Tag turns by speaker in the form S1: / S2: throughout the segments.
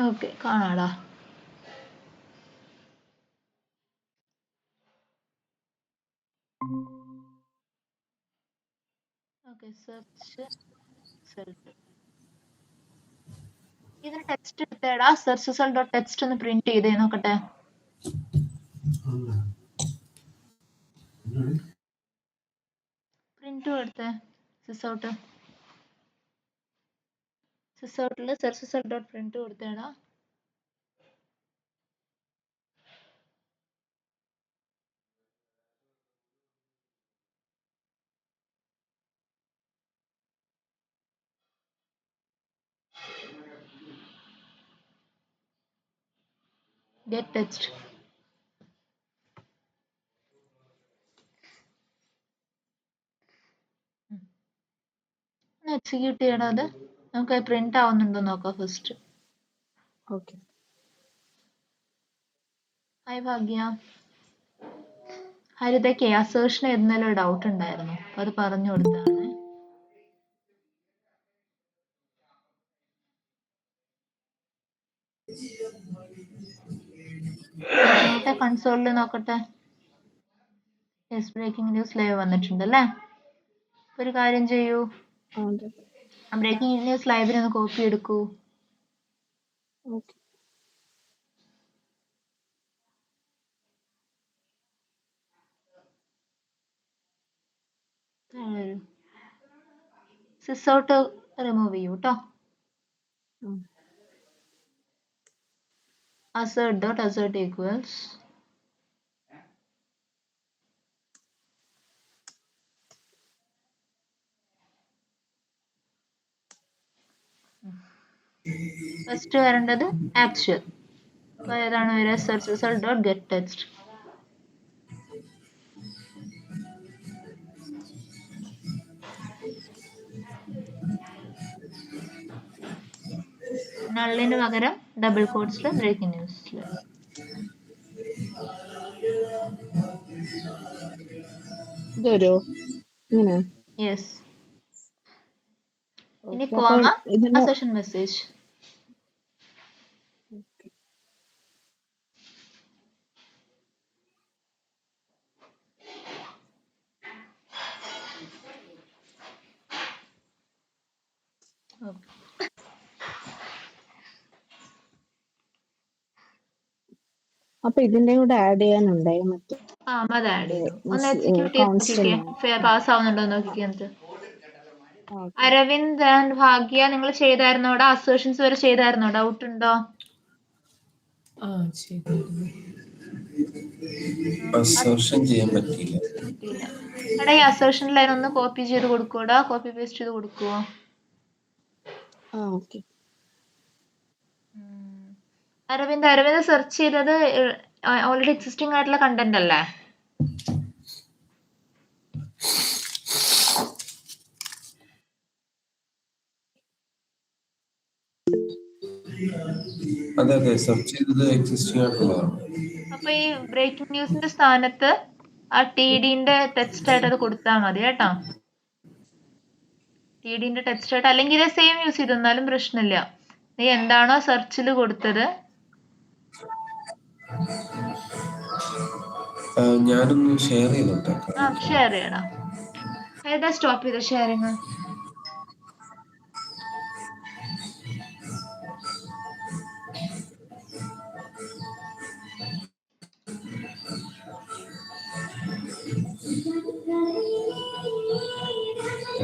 S1: Okay കാണാടാ. Okay search result. ഇതിന് text എടുത്തേടാ. സെർച്ച് റിസൾട്ട് ഡോട്ട് ടെക്സ്റ്റ് ഒന്ന് പ്രിന്റ് ചെയ്തേ നോക്കട്ടെ. പ്രിന്റ് എടുത്തേ സിസൗട്ട്. സിസൗട്ടിൽ സെർച്ച് റിസൾട്ട് ഡോട്ട് പ്രിന്റ് കൊടുത്തേടാ. Get text. എക്സിക്യൂട്ട് ചെയ്യണം. അത് നമുക്ക് പ്രിന്റ് ആവുന്നുണ്ടോ നോക്കാം ഫസ്റ്റ്.
S2: ഓക്കെ.
S1: ഹായ് ഭാഗ്യ. ഹരിതയ്ക്ക് അസേർഷൻ ഏതെങ്കിലും ഡൗട്ട് ഉണ്ടായിരുന്നു, അപ്പൊ അത് പറഞ്ഞു കൊടുത്താണ്. നോക്കട്ടെ കൺസോളിൽ നോക്കട്ടെ. യെസ്, ബ്രേക്കിംഗ് ന്യൂസ് ലൈവ് വന്നിട്ടുണ്ട് അല്ലേ. ഒരു കാര്യം ചെയ്യൂ, ബ്രേക്കിംഗ് ന്യൂസ് ലൈവിൽ ഒന്ന് കോപ്പി എടുക്കൂ.
S2: ഓക്കെ.
S1: സിസൗട്ട് റിമൂവ് ചെയ്യൂ കേട്ടോ. assert dot assert equals first വരേണ്ടത് ആക്ച്വൽ. അപ്പോൾ ഏതാണ് വരിക? Search result dot get text. നള്ളിന് പകരം ഡബിൾ കോട്ട്സിൽ ബ്രേക്കിംഗ് ന്യൂസിൽ. യെസ്. ഇനി കോമ അസെഷൻ മെസ്സേജ്.
S2: അപ്പൊ ഇതിന്റെ കൂടെ ആഡ് ചെയ്യാനുണ്ടായി മറ്റേ.
S1: അത് ആഡ് ചെയ്തു. ഒന്ന് എക്സിക്യൂട്ട് ചെയ്ത് നോക്കിക്കേ, പാസ് ആവുന്നുണ്ടോ നോക്കിക്കേ എന്നിട്ട്. അരവിന്ദ് ആൻഡ് ഭാഗ്യ നിങ്ങൾ ചെയ്തായിരുന്നോടാ? അസേഷൻസ് വരെ ചെയ്തായിരുന്നോ? ഡൗട്ട് ഉണ്ടോ? പറ്റിയില്ല. എടാ ഈ അസേഷൻ ലൈൻ ഒന്ന് കോപ്പി ചെയ്ത് കൊടുക്കൂടാ, കോപ്പി പേസ്റ്റ് ചെയ്ത് കൊടുക്കുവോ? അരവിന്ദ് സെർച്ച് ചെയ്തത് ഓൾറെഡി എക്സിസ്റ്റിംഗ് ആയിട്ടുള്ള കണ്ടന്റ് അല്ലേ? അപ്പൊ ഈ ബ്രേക്കിംഗ് ന്യൂസിന്റെ സ്ഥാനത്ത് ആ TDന്റെ ടെക്സ്റ്റ് ആയിട്ട് അത് കൊടുത്താൽ മതി കേട്ടോ. TDന്റെ ടെക്സ്റ്റ് ആയിട്ട്, അല്ലെങ്കിൽ ഇത് സെയിം യൂസ് ചെയ്തെന്നാലും പ്രശ്നമില്ല. നീ എന്താണോ സെർച്ചിൽ കൊടുത്തത്
S3: ഞാനൊന്ന് ഷെയർ ചെയ്തോട്ടെ.
S1: ഷെയർ ചെയ്യണം. ഏതാ സ്റ്റോപ്പ് ചെയ്ത ഷെയറിങ്?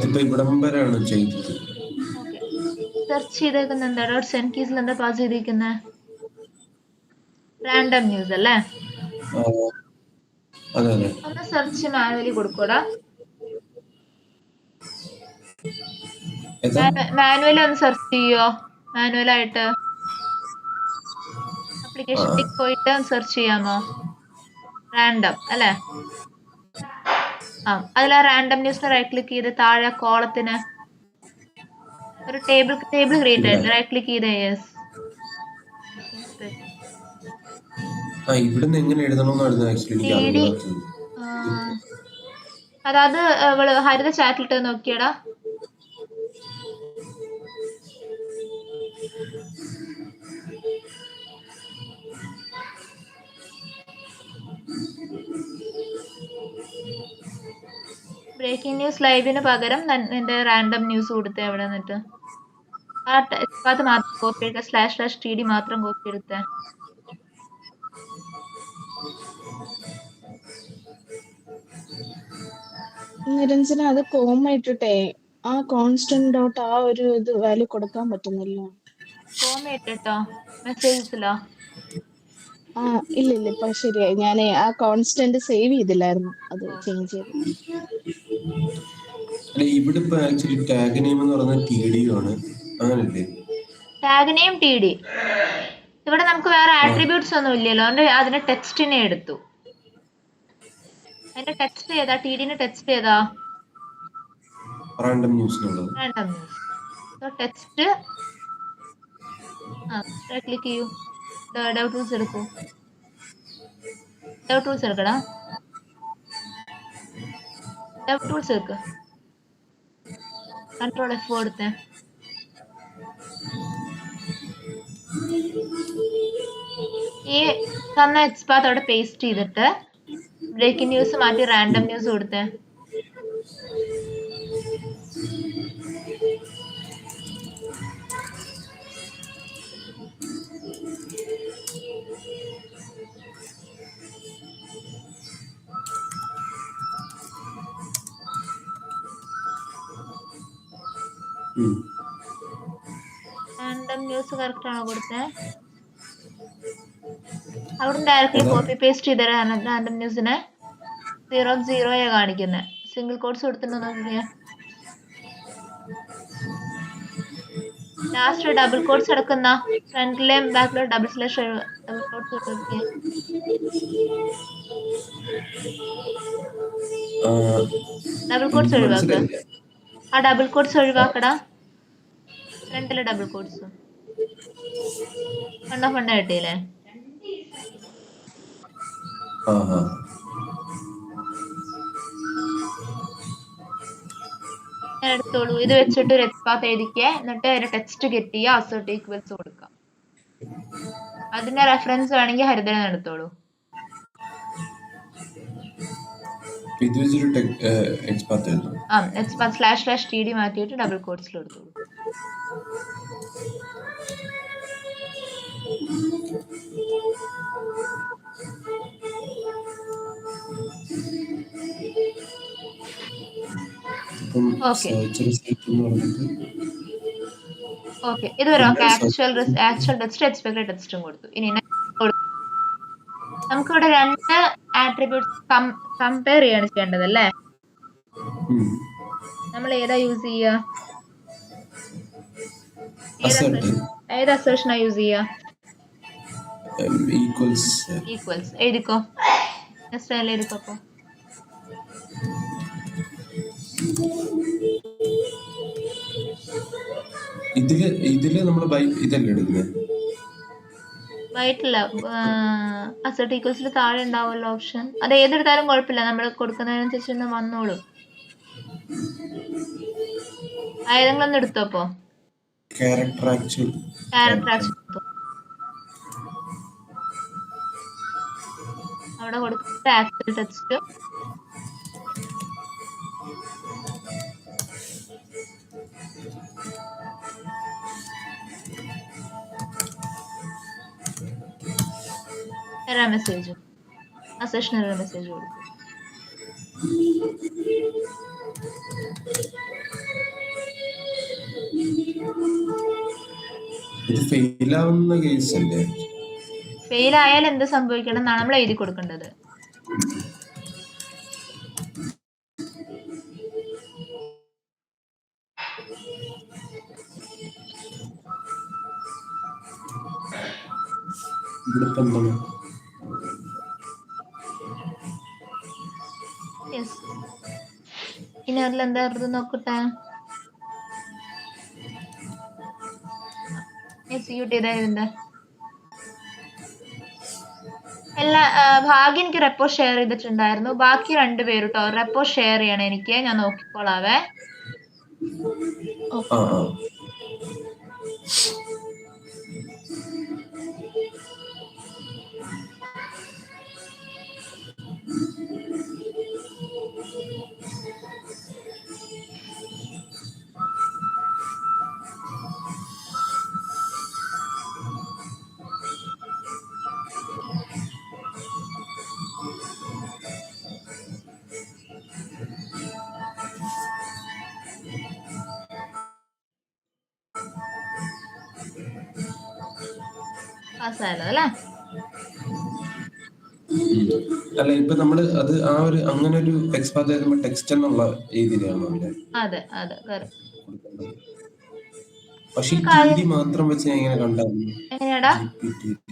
S1: ഓക്കെ. സെർച്ച് ചെയ്തേക്കുന്ന എന്താ? ഡോട്ട് സെൻഡ് കീസിൽ എന്താ പാസ് ചെയ്തിരിക്കുന്നത്? റാൻഡം ന്യൂസ് അല്ലേ? ഒന്ന് സെർച്ച് മാനുവലി കൊടുക്കൂടാ. മാനുവലി ഒന്ന് സെർച്ച് ചെയ്യോ? മാനുവലായിട്ട് ആപ്ലിക്കേഷനിലേക്ക് പോയിട്ട് സെർച്ച് ചെയ്യാമോ? റാൻഡം അല്ലേ? അതിൽ ആ റാൻഡം ന്യൂസിന് റൈറ്റ് ക്ലിക്ക് ചെയ്ത് താഴെ കോളത്തിന് ഒരു ടേബിൾ ക്രിയേറ്റ് ആയിട്ട് റൈറ്റ് ക്ലിക്ക് ചെയ്ത് യെസ്. അതായത് ഹരിത ചാറ്റിലിട്ട് നോക്കിയടാ. ബ്രേക്കിംഗ് ന്യൂസ് ലൈവിന് പകരം നിന്റെ റാൻഡം ന്യൂസ് കൊടുത്തേ അവിടെ നിന്നിട്ട് ആ അത് മാത്രം കോപ്പി എടുക്കുക //td മാത്രം കോപ്പി എടുത്തേ.
S2: നിരഞ്ജന അത് കോമ ഇട്ടിട്ടേ ആ കോൺസ്റ്റന്റ് ഡോട്ട് ആ ഒരു ഇത് വാല്യൂ കൊടുക്കാൻ പറ്റുന്നില്ല.
S1: കോമ ഇട്ടിട്ടോ മെസ്സേജസിലോ?
S2: ആ ഇല്ല ഇപ്പൊ ശരിയായി. ഞാൻ ആ കോൺസ്റ്റന്റ് സേവ് ചെയ്തില്ലായിരുന്നു, അത് ചേഞ്ച് ചെയ്തു.
S3: ഇവിടെ ഇപ്പൊ ആക്ച്വലി ടാഗ് നെയിം എന്ന് പറയുന്നത് TD ആണ്, അങ്ങനല്ലേ?
S1: Tag name TD. ഇവിടെ നമുക്ക് വേറെ ആട്രിബ്യൂട്ട്സ് ഒന്നും ഇല്ലല്ലോ, അതുകൊണ്ട് അതിന്റെ ടെക്സ്റ്റിനെ എടുത്തു. അതിന്റെ ടെക്സ്റ്റ് ഏതാ? TDന്റെ ടെക്സ്റ്റ് ഏതാ?
S3: റാൻഡം ന്യൂസിനുള്ളത്.
S1: Random news. So text click ചെയ്യൂ. ഡെവ് ടൂൾസ് എടുക്കൂ. ഡെവ് ടൂൾസ് എടുക്കടാ. ഡെവ് ടൂൾസ് എടുക്ക്. Ctrl F കൊടുത്തേ. ഈ തന്ന എക്സ്പാത്ത് അവിടെ പേസ്റ്റ് ചെയ്തിട്ട് ബ്രേക്കിംഗ് ന്യൂസ് മാറ്റി റാൻഡം ന്യൂസ് കൊടുത്തേ. റാൻഡം ന്യൂസ് കറക്റ്റ് ആണോ കൊടുത്തേ? അവിടെ ഡയറക്റ്റ്ലി കോപ്പി പേസ്റ്റ് ചെയ്ത റാൻഡം ന്യൂസിനെ 0 കാണിക്കുന്നത്. സിംഗിൾ കോട്ട്സ് കൊടുത്തിട്ടുണ്ടോ നോക്കിക്കേ. ലാസ്റ്റ് ഡബിൾ കോട്ട്സ് എടുക്കുന്ന ഫ്രണ്ടിലെയും ബാക്കിലും ഡബിൾ കോട്ട്സ് നോക്കിക്കേ. ഡബിൾ കോട്ട്സ് ഒഴിവാക്കുക. ആ ഡബിൾ കോട്ട്സ് ഒഴിവാക്കടാ. ഫ്രണ്ടിലെ ഡബിൾ കോട്ട്സ് ഫണ്ട കിട്ടിയില്ലേ? എടുത്തോളൂ. ഇത് വെച്ചിട്ട് ഒരു എക്സ്പാത്ത് എഴുതിക്കേ. എന്നിട്ട് അതിന്റെ ടെക്സ്റ്റ് ഗെറ്റ് ചെയ്യുക, അസേർട്ട് ഈക്വൽസ് കൊടുക്കാം. അതിന്റെ റെഫറൻസ് വേണമെങ്കിൽ ഹരിതരൻ എടുത്തോളൂ. എക്സ്പാത്ത് //td മാറ്റിയിട്ട് ഡബിൾ കോട്ട്സിൽ എടുത്തോളൂ. ഓക്കെ, ഇത് വരും. ആക്ച്വൽ ടെക്സ്റ്റ് എക്സ്പെക്ടഡ് ടെക്സ്റ്റും കൊടുത്തു. ഇനി നമുക്കിവിടെ രണ്ട് ആട്രിബ്യൂട്ട്സ് കമ്പയർ ചെയ്യാണ് ചെയ്യേണ്ടത് അല്ലേ? നമ്മൾ ഏതാ യൂസ് ചെയ്യുക? ഏത് അസേർഷനാ യൂസ് ചെയ്യുക? ഈക്വൽസ്. എഴുതിക്കോ. എഴുതിക്കോ. അപ്പൊ
S3: ഇതില് നമ്മള് ഇതല്ലേ എടുക്കുന്നത്?
S1: വൈറ്റില്ല, അസേർട്ട് ഈക്വൽസിൽ താഴെ ഉണ്ടാവുമല്ലോ ഓപ്ഷൻ. അത് ഏതെടുത്താലും കുഴപ്പമില്ല, നമ്മൾ കൊടുക്കുന്നതിനനുസരിച്ച് തന്നെ വന്നോളും. ഏതെങ്കിലും ഒന്ന് എടുത്തോ. അപ്പോ ക്യാരക്ടർ ആക്ച്വൽ അവിടെ കൊടുക്കുന്ന actual text error message, assertion error message കൊടുക്കും. ഫെയിൽ ആയാൽ എന്ത് സംഭവിക്കണം എന്നാണ് നമ്മൾ എഴുതി കൊടുക്കേണ്ടത്. ഇനി അതിലെന്താ നോക്കട്ടെ. എക്സിക്യൂട്ട് ചെയ്തതിന്റെ എല്ലാ ഭാഗ്യം എനിക്ക് റെപ്പോ ഷെയർ ചെയ്തിട്ടുണ്ടായിരുന്നു. ബാക്കി രണ്ടുപേരും കേട്ടോ റെപ്പോ ഷെയർ ചെയ്യണം എനിക്ക്, ഞാൻ നോക്കിക്കോളാവേ. പാസ്സായല്ലോ അല്ലേ?
S3: അല്ല ഇപ്പൊ നമ്മള് അത് ആ ഒരു അങ്ങനെ ഒരു ടെക്സ്റ്റ് പാത്ത് എഴുതുമ്പോൾ ടെക്സ്റ്റ് എന്നുള്ള രീതിയിലാണോ അവിടെ
S1: അതെ correct.
S3: കൊടുക്കേണ്ടത്? പക്ഷെ
S1: ഒരു
S3: ഈ ടി
S1: കാര്യം
S3: ഡി മാത്രം വെച്ച് ഞാൻ എങ്ങനെ കണ്ടായിരുന്നു?
S1: എങ്ങനെയാടാ?
S3: GPT.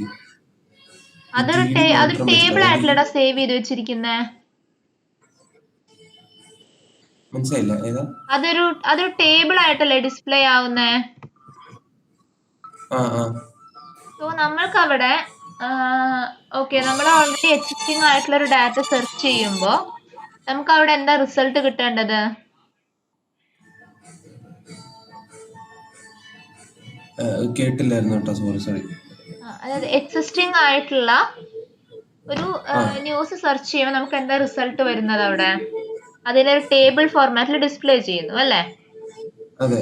S1: അതൊരു
S3: മാത്രം വെച്ചിട്ട്
S1: ടേബിൾ
S3: അതായത്
S1: ആയിട്ടല്ലടാ സേവ് ചെയ്ത് വെച്ചിരിക്കുന്നേ.
S3: മനസ്സിലായില്ല ഏതാ?
S1: അതൊരു ടേബിൾ ആയിട്ടല്ലേ ഡിസ്പ്ലേ ആവുന്നേ.
S3: ആ ആ
S1: സോ നമ്മൾക്ക് അവിടെ ഓക്കെ, നമ്മൾ ഓൾറെഡി എക്സിസ്റ്റിംഗ് ആയിട്ടുള്ള ഒരു ഡാറ്റ സെർച്ച് ചെയ്യുമ്പോൾ നമുക്ക് അവിടെ എന്താ റിസൾട്ട് കിട്ടേണ്ടത്?
S3: കേട്ടില്ലായിരുന്നു കേട്ടോ, സോറി.
S1: അതായത് എക്സിസ്റ്റിംഗ് ആയിട്ടുള്ള ഒരു ന്യൂസ് സെർച്ച് ചെയ്യുമ്പോൾ നമുക്ക് എന്താ റിസൾട്ട് വരുന്നത് അവിടെ? അതിനൊരു ടേബിൾ ഫോർമാറ്റിൽ ഡിസ്പ്ലേ ചെയ്യുന്നു അല്ലേ?
S3: അതെ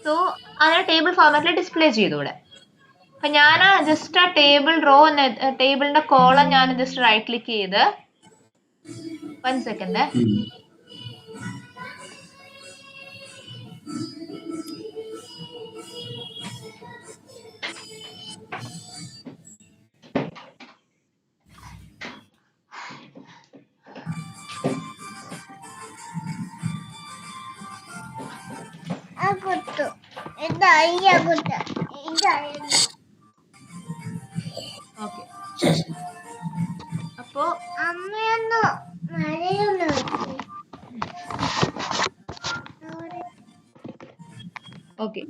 S1: സോ അങ്ങനെ ടേബിൾ ഫോർമാറ്റിൽ ഡിസ്പ്ലേ ചെയ്തൂടെ? അപ്പൊ ഞാൻ ജസ്റ്റ് ആ ടേബിളിന്റെ കോളം ഞാൻ ജസ്റ്റ് റൈറ്റ് ക്ലിക്ക് ചെയ്ത് 1 സെക്കൻഡ്. ഓക്കെ, അപ്പോ ഓക്കെ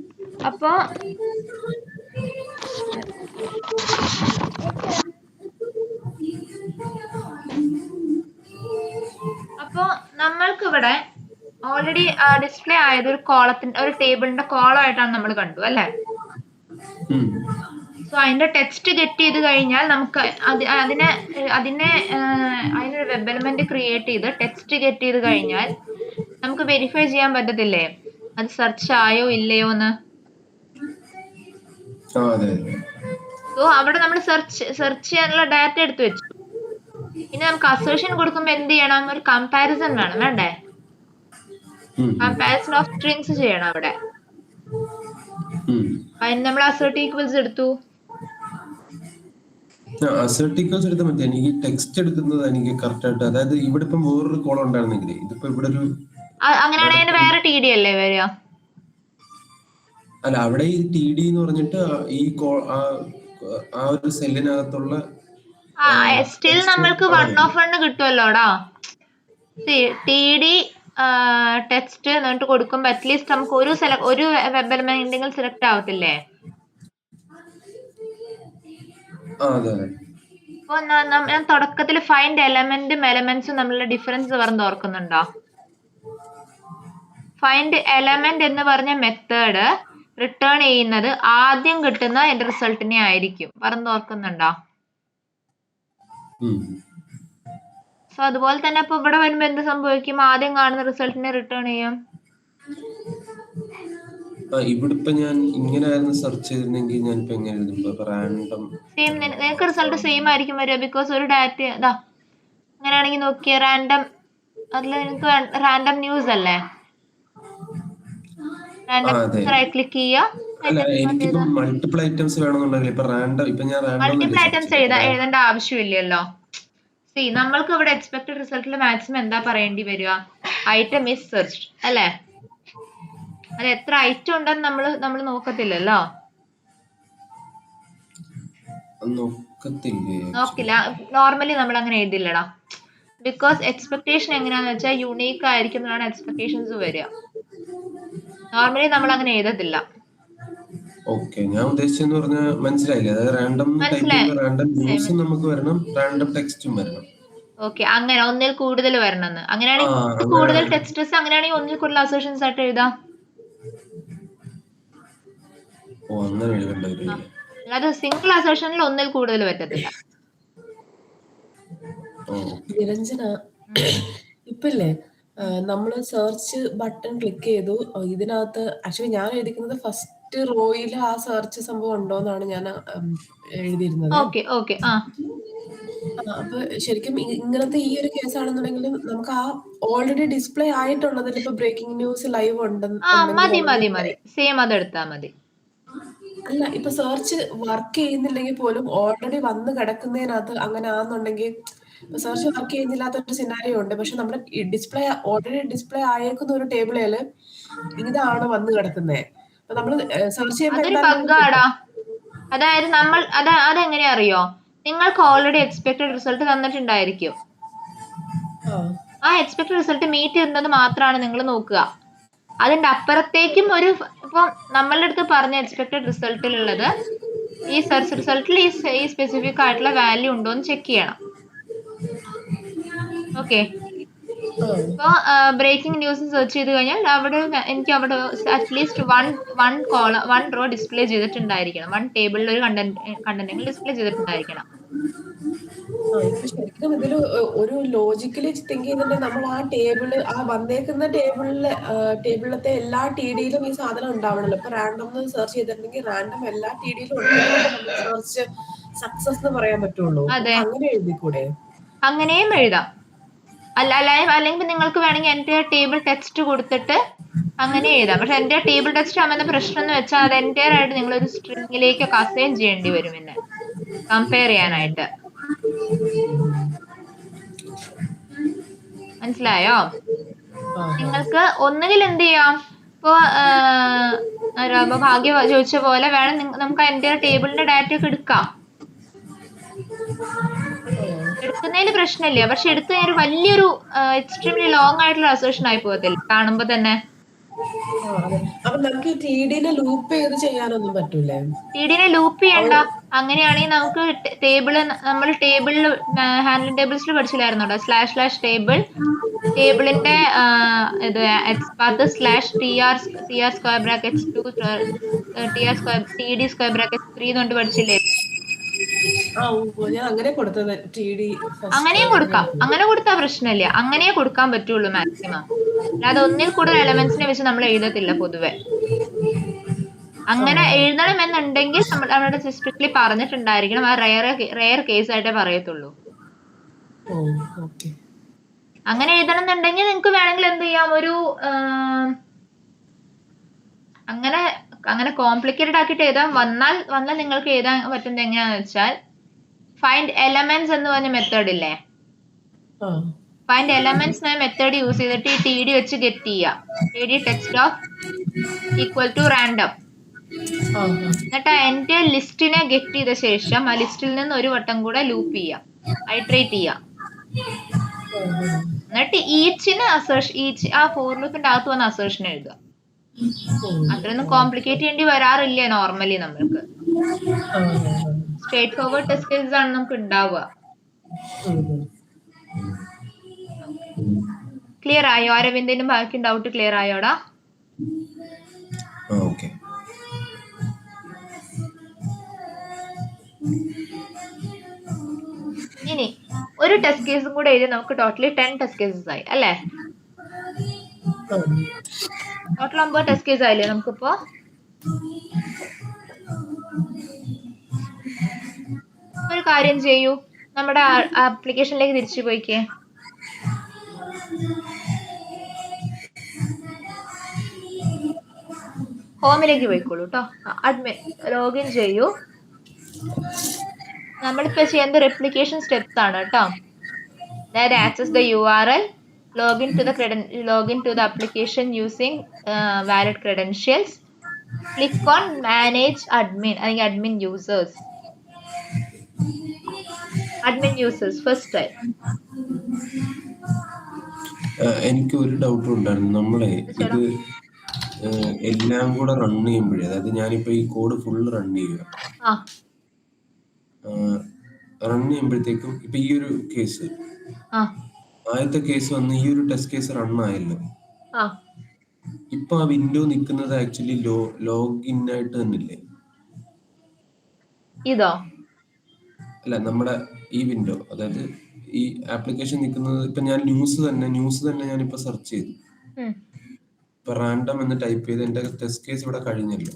S1: അപ്പോ നമ്മൾക്ക് ഇവിടെ ഓൾറെഡി ഡിസ്പ്ലേ ആയത് ഒരു ടേബിളിന്റെ കോളം ആയിട്ടാണ് നമ്മൾ കണ്ടു അല്ലേ? സോ അതിന്റെ ടെക്സ്റ്റ് ഗെറ്റ് ചെയ്ത് കഴിഞ്ഞാൽ നമുക്ക് അതിനൊരു വെബ് എലമെന്റ് ക്രിയേറ്റ് ചെയ്ത് ടെക്സ്റ്റ് ഗെറ്റ് ചെയ്ത് കഴിഞ്ഞാൽ നമുക്ക് വെരിഫൈ ചെയ്യാൻ പറ്റത്തില്ലേ അത് സെർച്ച് ആയോ ഇല്ലയോ എന്ന്? സോ അവിടെ നമ്മൾ സെർച്ച് ചെയ്യാനുള്ള ഡാറ്റ എടുത്തു വെച്ചു. ഇനി നമുക്ക് അസേർഷൻ കൊടുക്കുമ്പോൾ എന്ത് ചെയ്യണം? ഒരു കമ്പാരിസൺ വേണ്ടേ? കമ്പാരിസൺ ഓഫ് സ്ട്രിങ്സ് ചെയ്യണം അവിടെ. അതിന് നമ്മൾ അസേർട്ട് ഈക്വൽസ് എടുത്തു.
S3: എനിക്ക് ടെക്സ്റ്റ് എടുക്കുന്നത് എനിക്ക് കറക്റ്റ് ആയിട്ട്, അതായത് ഇവിടെ ഇപ്പം വേറൊരു കോളം ഉണ്ടായിരുന്നെങ്കിൽ ഇതിപ്പോ ഇവിടെ ഒരു
S1: അങ്ങനെയാണെങ്കിൽ വേറെ ടി ഡി അല്ലേ വരിക?
S3: അല്ല, അവിടെ ഈ ടി ഡി എന്ന് പറഞ്ഞിട്ട് ഈ ആ ഒരു സെല്ലിനകത്തുള്ള
S1: സ്റ്റിൽ നമ്മൾക്ക് 1/1 കിട്ടുമല്ലോടാ. ടി ഡി ടെക്സ്റ്റ് എന്നിട്ട് കൊടുക്കുമ്പോ അറ്റ്ലീസ്റ്റ് നമുക്ക് ഒരു വെബ് എലമെന്റ് സെലക്ട് ആവത്തില്ലേ? അപ്പൊ ഞാൻ തുടക്കത്തിൽ ഫൈൻഡ് എലമെന്റ്സും തമ്മിലുള്ള ഡിഫറൻസ് പറഞ്ഞ് ഓർക്കുന്നുണ്ടോ? ഫൈൻഡ് എലമെന്റ് എന്ന് പറഞ്ഞ മെത്തേഡ് റിട്ടേൺ ചെയ്യുന്നത് ആദ്യം കിട്ടുന്ന എന്റെ റിസൾട്ടിനെ ആയിരിക്കും. പറഞ്ഞ് ഓർക്കുന്നുണ്ടോ? സോ അതുപോലെ തന്നെ ഇപ്പൊ ഇവിടെ വരുമ്പോ എന്ത് സംഭവിക്കും? ആദ്യം കാണുന്ന റിസൾട്ടിനെ റിട്ടേൺ ചെയ്യും.
S3: ഇവിടെ ഇപ്പൊ ഞാൻ ഇങ്ങനെയായിരുന്നു സെർച്ച് ചെയ്തിരുന്നെങ്കിൽ ഞാൻ ഇപ്പൊ എങ്ങനെ
S1: സെയിം, നിനക്ക് റിസൾട്ട് സെയിം ആയിരിക്കും വരിക. ബിക്കോസ് ഒരു ഡാറ്റ ഇതാ അങ്ങനെയാണെങ്കിൽ നോക്കിയ റാൻഡം, അതിൽ നിനക്ക് റാൻഡം ന്യൂസ് അല്ലേ? റൈറ്റ് ക്ലിക്ക് ചെയ്യുക.
S3: മൾട്ടിപ്പിൾ ഐറ്റംസ് വേണമെന്നുണ്ടെങ്കിൽ
S1: മൾട്ടിപ്പിൾ ഐറ്റംസ് എഴുതേണ്ട ആവശ്യമില്ലല്ലോ. നമ്മൾക്ക് ഇവിടെ എക്സ്പെക്ടഡ് റിസൾട്ടിൽ മാക്സിമം എന്താ പറയേണ്ടി വരിക? ഐറ്റം ഈസ് സെർച്ച്ഡ് അല്ലേ? അത് എത്ര ഐറ്റം ഉണ്ടെന്ന് നമ്മൾ നോക്കത്തില്ലല്ലോ. നോക്കില്ല, നോർമലി നമ്മൾ അങ്ങനെ എഴുതില്ലടാ. ബിക്കോസ് എക്സ്പെക്ടേഷൻ എങ്ങനെയാന്ന് വെച്ചാൽ യുണീക്ക് ആയിരിക്കും എന്നാണ് എക്സ്പെക്ടേഷൻസ് വരിക. നോർമലി നമ്മൾ അങ്ങനെ എഴുതത്തില്ല.
S3: ഞാൻ ഉദ്ദേശിച്ചെന്ന് പറഞ്ഞാൽ മനസ്സിലായില്ലേ? അതായത് റാൻഡം ന്യൂസും നമുക്ക് വരണം, റാൻഡം ടെക്സ്റ്റും വരണം.
S1: ഓക്കെ, അങ്ങനെ ഒന്നിൽ കൂടുതൽ വരണമെന്ന്. അങ്ങനെയാണെങ്കിൽ കൂടുതൽ ടെക്സ്റ്റസ്, അങ്ങനെയാണെങ്കിൽ ഒന്നിൽ കൂടുതൽ അസേർഷൻസ് ആയിട്ട് എഴുതാം. അല്ലാതെ സിംഗിൾ അസേർഷനിൽ ഒന്നിൽ കൂടുതൽ പറ്റത്തില്ല.
S4: നിരഞ്ജന, ഇപ്പല്ലേ നമ്മള് സെർച്ച് ബട്ടൺ ക്ലിക്ക് ചെയ്തു. ഇതിനകത്ത് ആക്ച്വലി ഞാൻ എഴുതിക്കുന്നത് ഫസ്റ്റ് റോയിൽ ആ സെർച്ച് സംഭവം ഉണ്ടോന്നാണ് ഞാൻ എഴുതിയിരുന്നത്. അപ്പൊ ശരിക്കും ഇങ്ങനത്തെ ഈ ഒരു കേസ് ആണെന്നുണ്ടെങ്കിൽ നമുക്ക് ആ ഓൾറെഡി ഡിസ്പ്ലേ ആയിട്ടുള്ളതിൽ ഇപ്പൊ ബ്രേക്കിംഗ് ന്യൂസ് ലൈവ്
S1: മതി. സെയിം അതെടുത്താ മതി.
S4: അല്ല ഇപ്പൊ സെർച്ച് വർക്ക് ചെയ്യുന്നില്ലെങ്കിൽ പോലും ഓൾറെഡി വന്ന് കിടക്കുന്നതിനകത്ത് അങ്ങനെ ആണെന്നുണ്ടെങ്കിൽ ഇപ്പൊ സെർച്ച് വർക്ക് ചെയ്യുന്നില്ലാത്ത ഒരു സിനാരിയോ ഉണ്ട്. പക്ഷെ നമ്മുടെ ഡിസ്പ്ലേ ഓൾറെഡി ഡിസ്പ്ലേ ആയേക്കുന്ന ഒരു ടേബിളില് ഇതാണ് വന്ന് കിടക്കുന്നത്. അപ്പൊ നമ്മള് സെർച്ച് ചെയ്യുമ്പോൾ
S1: അതൊരു
S4: എന്തായാലും നമുക്ക്
S1: ബഗ്ഗാടാ.
S4: കിട്ടും.
S1: അതായത് നമ്മൾ അതെങ്ങനെയാ അറിയോ, നിങ്ങൾക്ക് ഓൾറെഡി എക്സ്പെക്ടഡ് റിസൾട്ട് തന്നിട്ടുണ്ടായിരിക്കും.
S4: ആ.
S1: ആ എക്സ്പെക്ടഡ് റിസൾട്ട് മീറ്റ് ചെയ്യുന്നത് മാത്രമാണ് നിങ്ങൾ നോക്കുക. അതിന്റെ അപ്പുറത്തേക്കും ഇപ്പം നമ്മളുടെ അടുത്ത് പറഞ്ഞ എക്സ്പെക്ടഡ് റിസൾട്ടിലുള്ളത് ഈ സെർച്ച് റിസൾട്ടിൽ ഈ സ്പെസിഫിക് ആയിട്ടുള്ള വാല്യൂ ഉണ്ടോ എന്ന് ചെക്ക് ചെയ്യണം. ഓക്കെ. ഇപ്പൊ ബ്രേക്കിംഗ് ന്യൂസ് സെർച്ച് ചെയ്ത് കഴിഞ്ഞാൽ എനിക്ക് അവിടെ അറ്റ്ലീസ്റ്റ് വൺ റോ ഡിസ്പ്ലേ ചെയ്തിട്ടുണ്ടായിരിക്കണം. വൺ ടേബിളിൽ ഒരു കണ്ടന്റെങ്കിലും ഡിസ്പ്ലേ ചെയ്തിട്ടുണ്ടായിരിക്കണം.
S4: ഇപ്പൊ ശരിക്കും ഇതില് ഒരു ലോജിക്കലി തിങ്ക് ചെയ്തിട്ടുണ്ടെങ്കിൽ നമ്മൾ ആ ടേബിള് ആ വന്നേക്കുന്ന ടേബിളിലത്തെ എല്ലാ TDയിലും ഈ സാധനം ഉണ്ടാവണല്ലോ. ഇപ്പൊ റാൻഡം സെർച്ച് ചെയ്തിട്ടുണ്ടെങ്കിൽ റാൻഡം എല്ലാ TDയിലും ഉണ്ടെങ്കിലല്ലേ നമുക്ക് സെർച്ച് സക്സസ് എന്ന് പറയാൻ പറ്റുള്ളൂ.
S1: അതെ,
S4: അങ്ങനെ എഴുതിക്കൂടെ?
S1: അങ്ങനെയും എഴുതാം. അല്ലെങ്കിൽ നിങ്ങൾക്ക് വേണമെങ്കിൽ എൻ്റെ ടേബിൾ ടെക്സ്റ്റ് കൊടുത്തിട്ട് അങ്ങനെ എഴുതാം. പക്ഷെ എൻ്റെ ടേബിൾ ടെക്സ്റ്റ് ആവുന്ന പ്രശ്നം എന്ന് വെച്ചാൽ അത് എൻ്റെയർ ആയിട്ട് നിങ്ങളൊരു സ്ട്രിങ്ങിലേക്കൊക്കെ അസൈൻ ചെയ്യേണ്ടി വരും പിന്നെ കമ്പയർ ചെയ്യാനായിട്ട്. മനസ്സിലായോ? നിങ്ങൾക്ക് ഒന്നുകിൽ എന്ത് ചെയ്യാം, ഇപ്പൊ ഭാഗ്യ ചോദിച്ച പോലെ വേണം നമുക്ക് അതിന്റെ ടേബിളിന്റെ ഡാറ്റ ഒക്കെ എടുക്കാം. എടുക്കുന്നതിൽ പ്രശ്നമില്ല. പക്ഷെ എടുത്തു കഴിഞ്ഞാൽ ഒരു വലിയൊരു എക്സ്ട്രീംലി ലോങ് ആയിട്ടുള്ള അസേഷൻ ആയി പോകത്തില്ല കാണുമ്പോ തന്നെ.
S4: അപ്പൊ നമുക്ക് TDനെ ലൂപ്പ് ചെയ്ത് ചെയ്യാനൊന്നും പറ്റൂലേ?
S1: TDനെ ലൂപ്പ് ചെയ്യണ്ട. അങ്ങനെയാണെങ്കിൽ നമുക്ക് നമ്മൾ ടേബിളിൽ ഹാൻഡ്ലിംഗ് ടേബിൾസിൽ പഠിച്ചില്ലായിരുന്നോ, //ടേബിൾ ടേബിളിന്റെ path /TR square brackets 2 TD square brackets 3 എന്നുകൊണ്ട് പഠിച്ചില്ലേ?
S4: ഞാൻ അങ്ങനെ കൊടുത്തത് TD.
S1: അങ്ങനെയും കൊടുക്കാം. അങ്ങനെ കൊടുത്താൽ പ്രശ്നമില്ല. അങ്ങനെ കൊടുക്കാൻ പറ്റുള്ളൂ മാക്സിമം. അല്ലാതെ ഒന്നിൽ കൂടുതൽ എലമെന്റ്സിനെ വെച്ച് നമ്മൾ എഴുതത്തില്ല പൊതുവെ. അങ്ങനെ എഴുതണം എന്നുണ്ടെങ്കിൽ നമ്മുടെ സ്ട്രിക്ട്ലി പറഞ്ഞിട്ടുണ്ടായിരിക്കണം. ആ റെയർ കേസ് ആയിട്ടേ പറയത്തുള്ളൂ. അങ്ങനെ എഴുതണം എന്നുണ്ടെങ്കിൽ നിങ്ങൾക്ക് വേണമെങ്കിൽ എന്ത് ചെയ്യാം, അങ്ങനെ കോംപ്ലിക്കേറ്റഡ് ആക്കിയിട്ട് എഴുതാൻ വന്നാൽ നിങ്ങൾക്ക് എഴുതാൻ പറ്റുന്നത് എങ്ങനെയാന്ന് വെച്ചാൽ ഫൈൻഡ് എലമെന്റ്സ് എന്ന് പറഞ്ഞ മെത്തേഡ് ഇല്ലേ, ഫൈൻഡ് എലമെന്റ്സ് എന്ന മെത്തേഡ് യൂസ് ചെയ്തിട്ട് ഈ TD വെച്ച് ഗെറ്റ് ചെയ്യുക. TD text of equal to random. എന്നിട്ട് എൻ്റെ ലിസ്റ്റിനെ ഗെറ്റ് ചെയ്ത ശേഷം ആ ലിസ്റ്റിൽ നിന്ന് ഒരു വട്ടം കൂടെ ലൂപ്പ് ചെയ്യാം, ഐട്രേറ്റ് ചെയ്യാം. എന്നിട്ട് ഈച്ച് ആ ഫോർ ലൂപ്പിന്റെ അകത്ത് വന്ന അസേർഷൻ എഴുതുക. അത്രയൊന്നും കോംപ്ലിക്കേറ്റ് ചെയ്യേണ്ടി വരാറില്ല നോർമലി. നമ്മൾക്ക് സ്ട്രേറ്റ് ഫോർവേഡ് ടെസ്റ്റ് കേസസ് ആണ് നമുക്ക് ഉണ്ടാവുക. ക്ലിയർ ആയോ? അരവിന്ദിനും ബാക്കി ഡൗട്ട് ക്ലിയർ ആയോടാ? ഇനി ഒരു ടെസ്റ്റ് കേസും കൂടെ എഴുതി നമുക്ക് ടോട്ടലി 10 ടെസ്റ്റ് കേസസ് ആയി അല്ലേ? ടോട്ടൽ 9 ടെസ്റ്റ് കേസ് ആയില്ലേ നമുക്കിപ്പോ? ഒരു കാര്യം ചെയ്യൂ, നമ്മുടെ ആപ്ലിക്കേഷനിലേക്ക് തിരിച്ചു പോയിക്കേ. ഹോമിലേക്ക് പോയിക്കോളൂ കേട്ടോ. അഡ്മിൻ ലോഗിൻ ചെയ്യൂ. നമ്മളിപ്പോ ചെയ്യുന്ന റെപ്ലിക്കേഷൻ സ്റ്റെപ്സ് ആണ് കേട്ടോ. അതായത് access the URL, login to the application using valid credentials, click on manage admin അല്ലെങ്കിൽ admin users first time.
S3: എനിക്ക് ഒരു ഡൗട്ട് ഉണ്ടായിരുന്നു. നമ്മളെ ഇത് എല്ലാം കൂടെ റൺ ചെയ്യുമ്പോഴേ, അതായത് ഞാനിപ്പോ ഈ കോഡ് ഫുള്ള് റൺ ചെയ്യുക, റൺ ചെയ്യുമ്പോഴത്തേക്കും ഇപ്പൊ ഈ ഒരു കേസ് ആദ്യത്തെ കേസ് വന്ന് ഈ ഒരു ടെസ്റ്റ് കേസ് റൺ ആയല്ലോ. ഇപ്പൊ ആ വിൻഡോ നിൽക്കുന്നത് ആക്ച്വലി ലോഗിൻ ആയിട്ട് തന്നെയല്ലേ?
S1: ഇതോ?
S3: അല്ല, നമ്മുടെ ഈ വിൻഡോ, അതായത് ഈ ആപ്ലിക്കേഷൻ നിൽക്കുന്നത് ഇപ്പൊ ഞാൻ ന്യൂസ് തന്നെ ഞാനിപ്പോ സെർച്ച് ചെയ്തു. ഇപ്പൊ റാൻഡം എന്ന് ടൈപ്പ് ചെയ്ത് എന്റെ ടെസ്റ്റ് കേസ് ഇവിടെ കഴിഞ്ഞല്ലോ.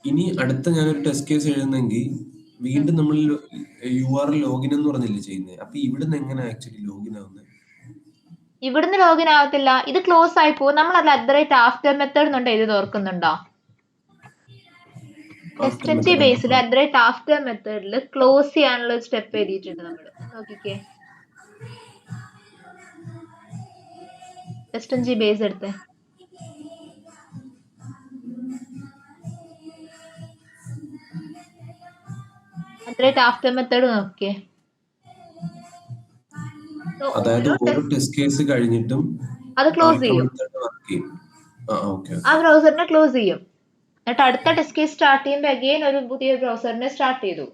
S3: ഇനി അടുത്ത ഞാനൊരു ടെസ്റ്റ് കേസ് എഴുതുന്നെങ്കിൽ വീണ്ടും നമ്മൾ URL ലോഗിൻ എന്ന് പറഞ്ഞില്ലേ ചെയ്യുന്നത്. അപ്പൊ ഇവിടുന്ന് എങ്ങനെ ആക്ച്വലി ലോഗിൻ ആവുന്നത്?
S1: ഇവിടുന്ന് ലോഗിൻ ആവത്തില്ല, ഇത് ക്ലോസ് ആയി പോകും. നമ്മൾ അത് @ ആഫ്റ്റർ മെത്തേഡ് എന്നുണ്ട് എഴുതി ഓർക്കുന്നുണ്ടോ? ടെസ്റ്റൻസി ബേസിൽ ആഫ്റ്റർ മെത്തേഡിൽ ക്ലോസ് ചെയ്യാനുള്ള ഒരു സ്റ്റെപ്പ് എഴുതിയിട്ടുണ്ട് നമ്മൾ. നോക്കിക്കേ, ടെസ്റ്റൻസി ബേസ് എടുത്തേ. ആഫ്റ്റർ മെത്തേഡ് നോക്കിക്കേ.
S3: അതായത് ഓരോ ടെസ്റ്റ് കേസ് കഴിഞ്ഞിട്ടും
S1: അത് ക്ലോസ് ചെയ്യും. ആ ബ്രൗസറിനെ ക്ലോസ് ചെയ്യും. എന്നിട്ട് അടുത്ത ടെസ്റ്റ് കേസ് സ്റ്റാർട്ട് ചെയ്യുമ്പോൾ അഗൈൻ ഒരു പുതിയ ബ്രൗസറിനെ സ്റ്റാർട്ട് ചെയ്തു.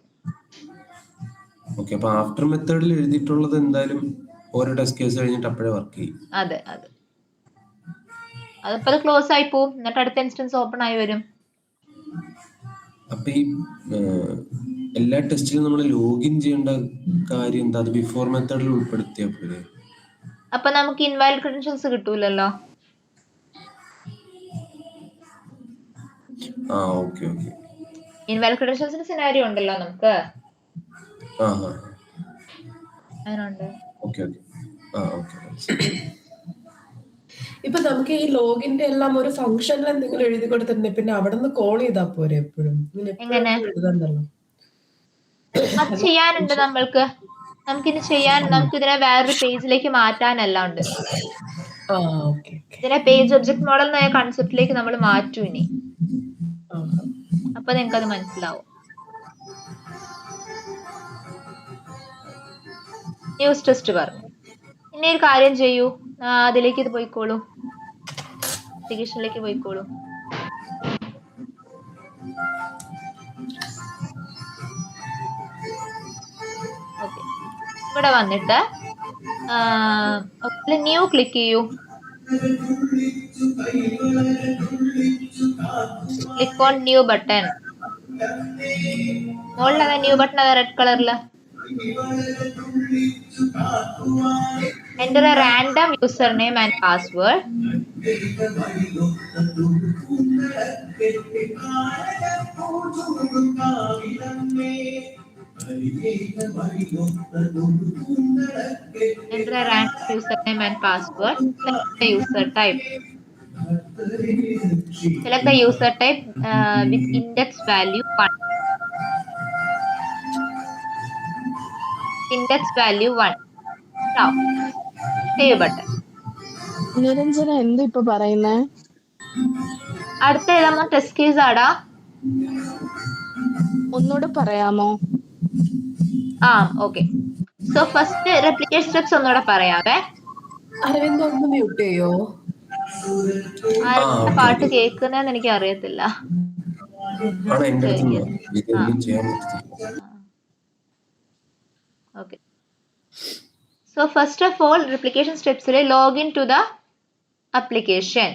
S3: ഓക്കേ, അപ്പോൾ ആഫ്റ്റർ മെത്തേഡിൽ എഴുതിയിട്ടുള്ളത് എന്തായാലും ഓരോ ടെസ്റ്റ് കേസ് കഴിഞ്ഞിട്ട് അപ്പോഴേ വർക്ക് ചെയ്യും.
S1: അതെ അതെ, അതിപ്പോ ക്ലോസ് ആയി പോവും. എന്നിട്ട് അടുത്ത ഇൻസ്റ്റൻസ് ഓപ്പൺ ആയി വരും.
S3: അപ്പൊ ഈ എല്ലാ ടെസ്റ്റിലും നമ്മൾ ലോഗിൻ ചെയ്യേണ്ട കാര്യം എന്താ? അത് ബിഫോർ മെത്തേഡിൽ ഉൾപ്പെടുത്തിയപ്പോഴേ
S1: അപ്പൊ നമുക്ക് ഇൻവാലിഡ് ക്രെഡൻഷ്യൽസ് കിട്ടൂലല്ലോ.
S3: Okay okay.
S1: ഇൻവാലിഡ് ക്രെഡൻഷ്യൽസിന് സിനാരിയോ ഉണ്ടല്ലോ നമുക്ക്. അങ്ങനെയുണ്ട്.
S3: Okay okay. ഓക്കെ.
S4: ഇപ്പൊ നമുക്ക് ഈ ലോഗിന്റെ എല്ലാം ഒരു ഫംഗ്ഷനിൽ എന്തെങ്കിലും എഴുതി കൊടുത്തിട്ടുണ്ട്, പിന്നെ അവിടെ നിന്ന് കോൾ ചെയ്താ പോരെ എപ്പോഴും?
S1: എങ്ങനെ
S4: എഴുതണ്ടല്ലോ.
S1: അത് ചെയ്യാനുണ്ട് നമുക്കിനി ചെയ്യാൻ. നമുക്ക് ഇതിനെ വേറൊരു പേജിലേക്ക് മാറ്റാനെല്ലാം ഉണ്ട്. ഇതിനെ പേജ് ഒബ്ജക്ട് മോഡൽ എന്ന കൺസെപ്റ്റിലേക്ക് നമ്മൾ മാറ്റും ഇനി. അപ്പൊ നിങ്ങക്ക് അത് മനസ്സിലാവും. ന്യൂസ് ടെസ്റ്റ് പറഞ്ഞു. ഇനി ഒരു കാര്യം ചെയ്യൂ, അതിലേക്ക് ഇത് പോയിക്കോളൂ, ആപ്ലിക്കേഷനിലേക്ക് പോയിക്കോളൂ. ഓക്കെ, ഇവിടെ വന്നിട്ട് ന്യൂ ക്ലിക്ക് ചെയ്യൂ. Click on new button. മുകളിലതാ ന്യൂ ബട്ടൺ, അതാ റെഡ് കളറില്. Enter a random username and password. Enter a random username and password. Select the user type. Select the user type with index value 1. Index value 1. Now, save button.
S2: Niranjana എന്താ ഇപ്പൊ പറയുന്നേ?
S1: അടുത്ത ഏതാ test case ആടാ?
S2: ഒന്നുകൂടെ പറയാമോ?
S1: Okay. So first replication steps ഒന്നുകൂടെ പറയാവേ.
S4: അരവിന്ദ് ഒന്ന് മ്യൂട്ട് ചെയ്യോ?
S1: ആരുടെ പാട്ട് കേൾക്കുന്നതെന്ന് എനിക്ക് അറിയത്തില്ല. Okay. So first of all replication സ്റ്റെപ്സിൽ login to the application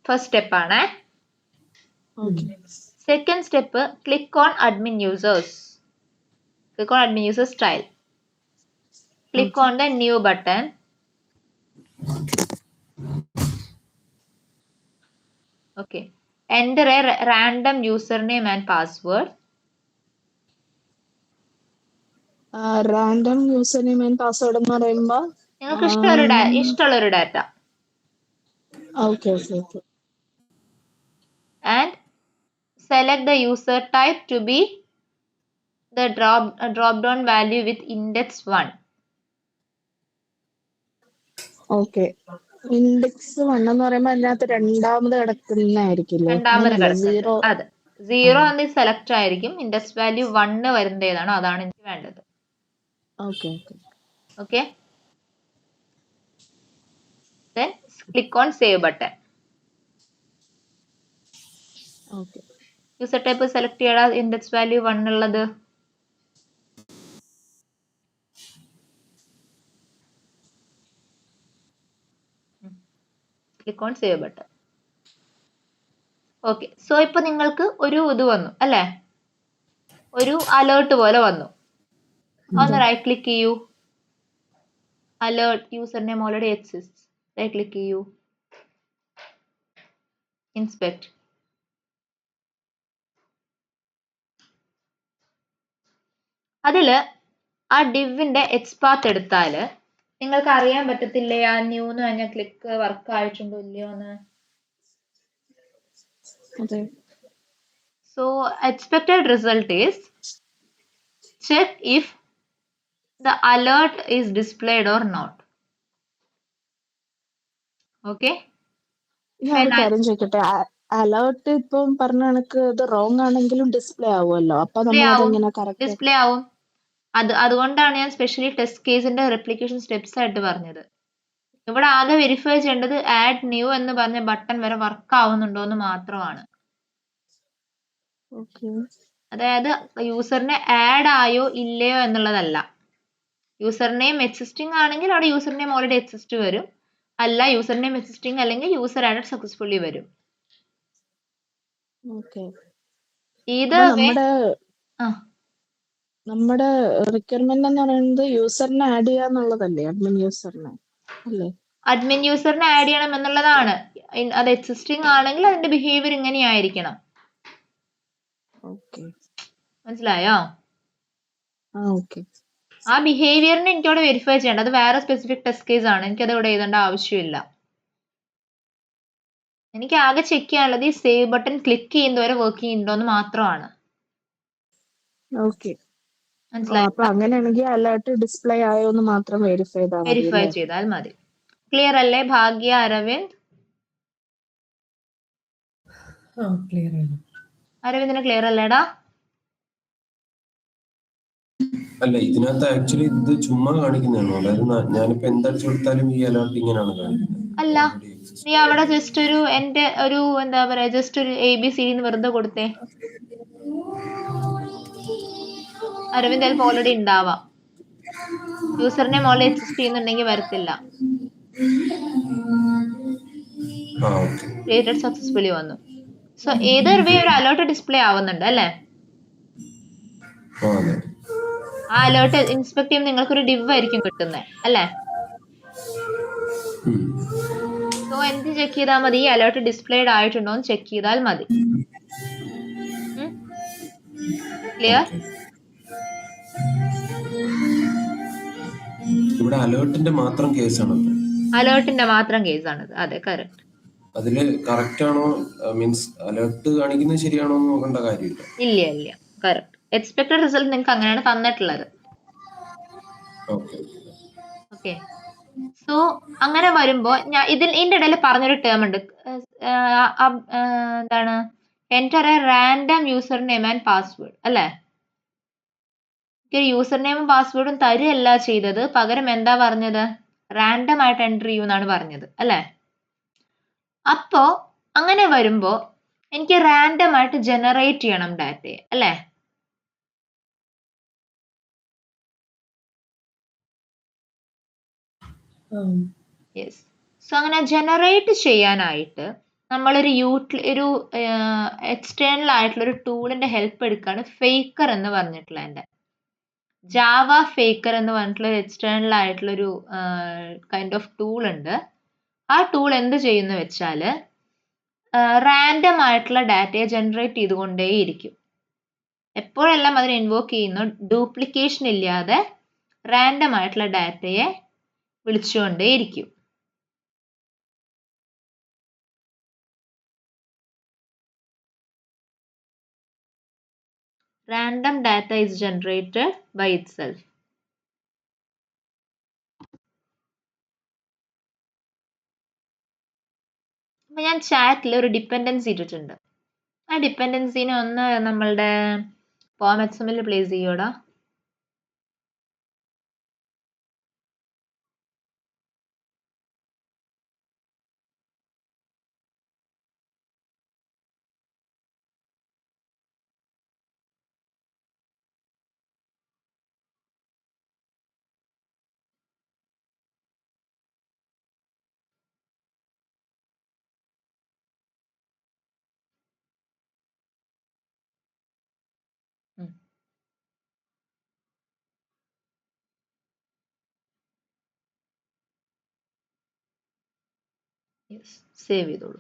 S1: first step ആണ്. Second step click on admin users. Click on admin user style. Click on the new button. Okay. Enter a random username and password.
S2: Random user name and password എന്ന് പറയുമ്പോ
S1: നിങ്ങൾക്ക് ഇഷ്ടമുള്ള ഒരു data.
S2: Okay okay okay.
S1: And select the user type to be the drop down value with index 1.
S2: Okay. Index 1 എന്ന് പറയുമ്പോൾ അതിനകത്ത് രണ്ടാമത് കിടക്കുന്നതായിരിക്കില്ലേ?
S1: അതെ, 0 എന്ന് സെലക്ട് ആയിരിക്കും. ഇൻഡെക്സ് വാല്യൂ 1 വരുന്നത് ഏതാണോ അതാണ് എനിക്ക് വേണ്ടത്.
S2: Okay okay
S1: okay. Then click on save button.
S2: Okay.
S1: User type select ചെയ്യടാ, ഇൻഡെക്സ് വാല്യൂ 1 ഉള്ളത്. Click on save button. Okay. So ഇപ്പൊ നിങ്ങൾക്ക് ഒരു ഇത് വന്നു അല്ലേ, ഒരു അലേർട്ട് പോലെ വന്നു. ഒന്ന് റൈറ്റ് ക്ലിക്ക് ചെയ്യൂ. Alert user name already exist. Right click ചെയ്യൂ. ഇൻസ്പെക്ട്. അതില് ആ ഡിവിന്റെ എക്സ്പാത്ത് എടുത്താല് നിങ്ങൾക്ക് അറിയാൻ പറ്റത്തില്ലേ ആ ന്യൂ എന്ന് പറഞ്ഞ ക്ലിക്ക് വർക്ക് ആയിട്ടുണ്ടോ ഇല്ലയോ എന്ന്. So expected result is check if the alert is displayed or not. Okay.
S2: ഞാൻ ഒരു കാര്യം ചോദിക്കട്ടെ, അലേർട്ട് ഇപ്പം പറഞ്ഞ കണക്ക് ഇത് റോങ് ആണെങ്കിലും ഡിസ്പ്ലേ ആവുമല്ലോ, അപ്പൊ നമ്മൾ അതെങ്ങനെ കറക്റ്റ്?
S1: ഡിസ്പ്ലേ ആവും. അതുകൊണ്ടാണ് ഞാൻ സ്പെഷ്യലി ടെസ്റ്റ് കേസിന്റെ റെപ്ലിക്കേഷൻ സ്റ്റെപ്സ് ആയിട്ട് പറഞ്ഞത്. ഇവിടെ ആകെ വെരിഫൈ ചെയ്യേണ്ടത് ആഡ് ന്യൂ എന്ന് പറഞ്ഞ ബട്ടൺ വരെ വർക്ക് ആവുന്നുണ്ടോ എന്ന് മാത്രമാണ്. അതായത് യൂസറിനെ ആഡ് ആയോ ഇല്ലയോ എന്നുള്ളതല്ല. യൂസർ നെയിം എക്സിസ്റ്റിംഗ് ആണെങ്കിൽ അവിടെ യൂസർ നെയിം ഓൾറെഡി എക്സിസ്റ്റ് വരും. അല്ല യൂസർ നെയിം എക്സിസ്റ്റിംഗ് അല്ലെങ്കിൽ യൂസർ ആഡഡ് സക്സസ്ഫുള്ളി വരും. ഇത്
S2: നമ്മുടെ റിക്വയർമെന്റ് എന്ന് പറയുന്നത് യൂസറിനെ ആഡ് ചെയ്യാന്നുള്ളതല്ലേ, അഡ്മിൻ യൂസറിനെ അല്ലേ?
S1: അഡ്മിൻ യൂസറിനെ ആഡ് ചെയ്യണം എന്നുള്ളതാണ്. അത് എക്സിസ്റ്റിംഗ് ആണെങ്കിൽ അതിന്റെ ബിഹേവിയർ ഇങ്ങനെയായിരിക്കണം. മനസ്സിലായോ? ആ ബിഹേവിയറിനെ എനിക്കവിടെ വെരിഫൈ ചെയ്യേണ്ട. അത് വേറെ സ്പെസിഫിക് ടെസ്റ്റ് കേസ് ആണ്. എനിക്കത് ഇവിടെ എഴുതേണ്ട ആവശ്യമില്ല. എനിക്ക് ആകെ ചെക്ക് ചെയ്യാനുള്ളത് ഈ സേവ് ബട്ടൺ ക്ലിക്ക് ചെയ്യുന്നവരെ വർക്ക് ചെയ്യുന്നുണ്ടോ എന്ന് മാത്രമാണ്.
S2: അങ്ങനെയാണെങ്കിൽ അലേർട്ട് ഡിസ്പ്ലേ ആയോ എന്ന് മാത്രം വെരിഫൈ
S1: ചെയ്താൽ മതി. ക്ലിയർ അല്ലേ ഭാഗ്യ, അരവിന്ദ്? അരവിന്ദിന് ക്ലിയർ അല്ലേടാ?
S3: അല്ല, ഇതിനകത്ത് ആക്ച്വലി ഇത് ചുമ്മാ കാണിക്കുന്നതാണോ? അതായത് ഞാനിപ്പോ എന്തടിച്ചു കൊടുത്താലും ഈ അലേർട്ട് ഇങ്ങനെയാണ് കാണിക്കുന്നത്?
S1: അല്ല, നീ അവിടെ ജസ്റ്റ് ഒരു എന്താ പറയാ, ജസ്റ്റ് ഒരു ABCD വെറുതെ കൊടുത്തേ. അരവിന്ദ് ചിലപ്പോൾ ഓൾറെഡി ഉണ്ടാവാം. യൂസറിനെ മോളിൽ എക്സിസ്റ്റ് ചെയ്യുന്നുണ്ടെങ്കിൽ വരത്തില്ല. ക്രിയേറ്റഡ് സക്സസ്ഫുള്ളി വന്നു. സോ ഏതൊരു വേ ഒരു അലേർട്ട് ഡിസ്പ്ലേ ആവുന്നുണ്ട് അല്ലേ? ആ അലേർട്ട് ഇൻസ്പെക്ട് ചെയ്യുമ്പോൾ നിങ്ങൾക്കൊരു ഡിവ് ആയിരിക്കും കിട്ടുന്നത് അല്ലേ? സോ എന്ത് ചെക്ക് ചെയ്താൽ മതി? ഈ അലേർട്ട് ഡിസ്പ്ലേഡ് ആയിട്ടുണ്ടോ എന്ന് ചെക്ക് ചെയ്താൽ മതി. ക്ലിയർ?
S3: ഇവിടെ അലേർട്ടിന്റെ മാത്രം കേസാണ്.
S1: അലേർട്ടിന്റെ മാത്രം കേസാണിത്. അതെ, കറക്റ്റ്.
S3: അതില് കറക്റ്റ് ആണോ, മീൻസ് അലേർട്ട് കാണിക്കുന്നത് ശരിയാണോ എന്ന് നോക്കേണ്ട കാര്യമില്ല.
S1: ഇല്ല, കറക്റ്റ്. എക്സ്പെക്ടഡ് റിസൾട്ട് നിങ്ങൾക്ക് അങ്ങനെയാണ് തന്നിട്ടുള്ളത്. ഓക്കെ. സോ അങ്ങനെ വരുമ്പോ ഇതിന്റെ ഇടയിൽ പറഞ്ഞൊരു ടേം ഉണ്ട്, എന്താണ്, enter A random user name and password അല്ലേ? യൂസർ നെയിമും പാസ്വേഡും തരുകയല്ല ചെയ്തത്, പകരം എന്താ പറഞ്ഞത്? റാൻഡം ആയിട്ട് എൻ്റർ ചെയ്യുമെന്നാണ് പറഞ്ഞത് അല്ലേ? അപ്പോ അങ്ങനെ വരുമ്പോ എനിക്ക് റാൻഡം ആയിട്ട് ജനറേറ്റ് ചെയ്യണം ഡാറ്റയെ അല്ലേ? യെസ്. സോ അങ്ങനെ ജനറേറ്റ് ചെയ്യാനായിട്ട് നമ്മളൊരു എക്സ്റ്റേണൽ ആയിട്ടുള്ള ഒരു ടൂളിന്റെ ഹെൽപ്പ് എടുക്കുകയാണ്. ഫേക്കർ എന്ന് പറഞ്ഞിട്ടുള്ള ജാവ ഫേക്കർ എന്ന് പറഞ്ഞിട്ടുള്ള ഒരു എക്സ്റ്റേണൽ ആയിട്ടുള്ള ഒരു കൈൻഡ് ഓഫ് ടൂൾ ഉണ്ട്. ആ ടൂൾ എന്ത് ചെയ്യുന്നു വെച്ചാൽ റാൻഡം ആയിട്ടുള്ള ഡാറ്റയെ ജനറേറ്റ് ചെയ്തുകൊണ്ടേയിരിക്കും. എപ്പോഴെല്ലാം അതിനെ ഇൻവോക്ക് ചെയ്യുന്നു, ഡ്യൂപ്ലിക്കേഷൻ ഇല്ലാതെ റാൻഡം ആയിട്ടുള്ള ഡാറ്റയെ വിളിച്ചുകൊണ്ടേയിരിക്കും. Random data is generated by itself. അപ്പൊ ഞാൻ ചാറ്റിൽ ഒരു ഡിപ്പെൻഡൻസി ഇട്ടിട്ടുണ്ട്. ആ ഡിപ്പെൻഡൻസിനെ ഒന്ന് നമ്മളുടെ POM.XML പ്ലേസ് ചെയ്യോടാ. സേവ് ചെയ്തോളൂ.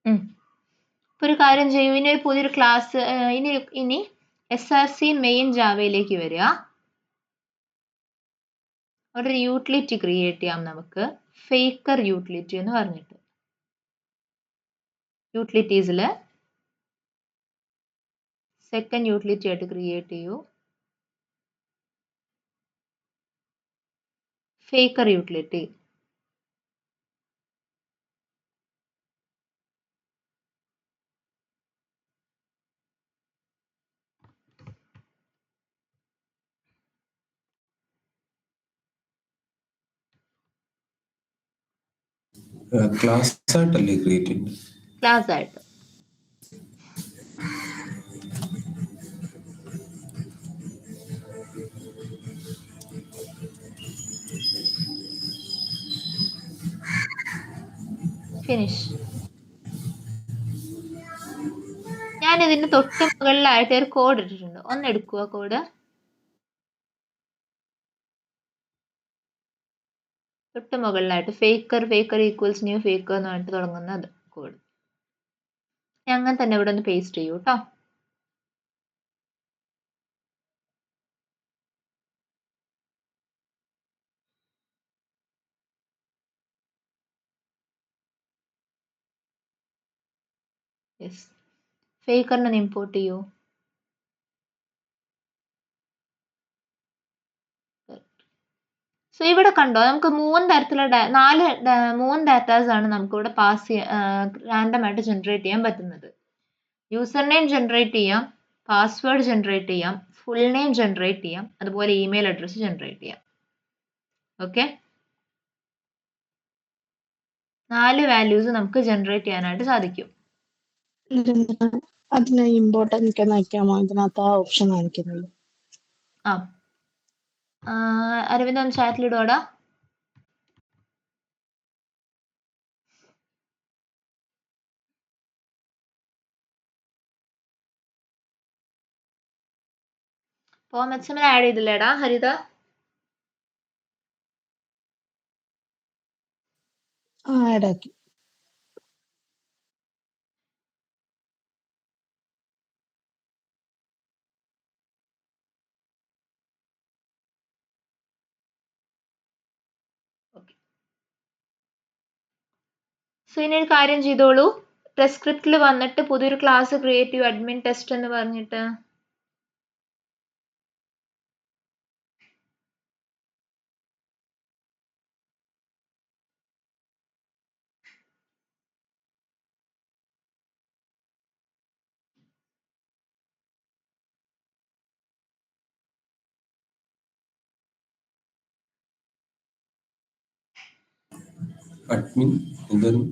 S1: ഇപ്പൊ ഒരു കാര്യം ചെയ്യൂ, ഇനി ഒരു പുതിയൊരു ക്ലാസ് ഇനി SRC മെയിൻ ജാവയിലേക്ക് വരിക. ഒരു യൂട്ടിലിറ്റി ക്രിയേറ്റ് ചെയ്യാം നമുക്ക്, ഫേക്കർ യൂട്ടിലിറ്റി എന്ന് പറഞ്ഞിട്ട്. യൂട്ടിലിറ്റീസിൽ സെക്കൻഡ് യൂട്ടിലിറ്റി ആയിട്ട് ക്രിയേറ്റ് ചെയ്യൂ, ഫേക്കർ യൂട്ടിലിറ്റി.
S3: ക്ലാസ് ആയിട്ടല്ലേ ക്രിയേറ്റ് ചെയ്യുന്നത്?
S1: ക്ലാസ് ആയിട്ട്. ഫിനിഷ്. ഞാൻ ഇതിന് തൊട്ട് മുകളിലായിട്ട് ഒരു കോഡ് ഇട്ടിട്ടുണ്ട്, ഒന്ന് എടുക്കുക കോഡ്. തൊട്ട് മുകളിലായിട്ട് ഫേക്കർ ഈക്വൽസ് ന്യൂ ഫേക്കർ എന്ന് പറഞ്ഞിട്ട് തുടങ്ങുന്ന കോഡ്. അങ്ങനെ തന്നെ ഇവിടെ ഒന്ന് പേസ്റ്റ് ചെയ്യൂ കേട്ടോ. യെസ്, ഫേക്കറിനെ ഇമ്പോർട്ട് ചെയ്യൂ. സോ ഇവിടെ കണ്ടോ, നമുക്ക് മൂന്ന് തരത്തിലുള്ള മൂന്ന് ഡാറ്റാസ് ആണ് നമുക്ക് ഇവിടെ റാൻഡം ആയിട്ട് ജനറേറ്റ് ചെയ്യാൻ പറ്റുന്നത്. യൂസർ നെയിം ജനറേറ്റ് ചെയ്യാം, പാസ്വേഡ് ജനറേറ്റ് ചെയ്യാം, ഫുൾ നെയിം ജനറേറ്റ് ചെയ്യാം, അതുപോലെ ഇമെയിൽ അഡ്രസ്സ് ജനറേറ്റ് ചെയ്യാം. ഓക്കെ, 4 വാല്യൂസ് നമുക്ക് ജനറേറ്റ് ചെയ്യാനായിട്ട് സാധിക്കും.
S2: അതിന് ഇമ്പോർട്ടൻ്റ് നോക്കാമോ? ഇതിനകത്ത് ആ ഓപ്ഷൻ കാണിക്കുന്നുള്ളൂ.
S1: അരവിന്ദ് ഒന്ന് ചാറ്റിലിടോടാ. ഫോമെറ്റ്സിൽ ആഡ് ചെയ്തില്ലേടാ ഹരിത?
S2: ആഡ് ആക്കി.
S1: സോ ഇനി ഒരു കാര്യം ചെയ്തോളൂ, ടെസ്റ്റ് സ്ക്രിപ്റ്റിൽ വന്നിട്ട് പുതിയൊരു ക്ലാസ് ക്രിയേറ്റ് ചെയ്യൂ, അഡ്മിൻ ടെസ്റ്റ് എന്ന് പറഞ്ഞിട്ട്.
S3: Admin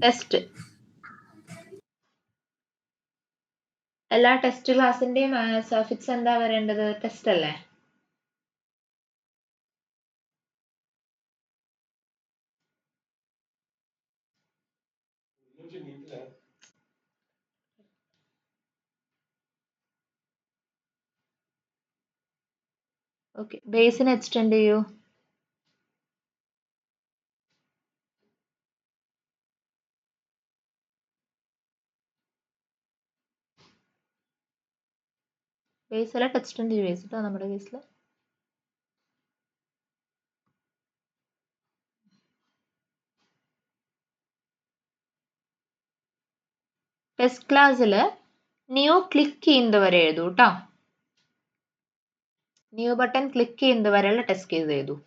S1: test. എല്ലാ ടെസ്റ്റ് ക്ലാസിന്റെയും സഫിക്സ് എന്താ വരേണ്ടത്? ടെസ്റ്റ് അല്ലേ? ഓക്കെ, ബേസിനെ എക്സ്റ്റെൻഡ് ചെയ്യൂ. ബേസ് അല്ല, എക്സ്റ്റെൻഡ് ചെയ്യൂ ബേസ് കേട്ടോ നമ്മുടെ കേസിൽ. ടെസ്റ്റ് ക്ലാസ്സിൽ ന്യൂ ക്ലിക്ക് ചെയ്യുന്നത് വരെ എഴുതൂ കേട്ടോ. ന്യൂ ബട്ടൺ ക്ലിക്ക് ചെയ്യുന്നത് വരെയുള്ള ടെസ്റ്റ് കേസ് എഴുതൂ.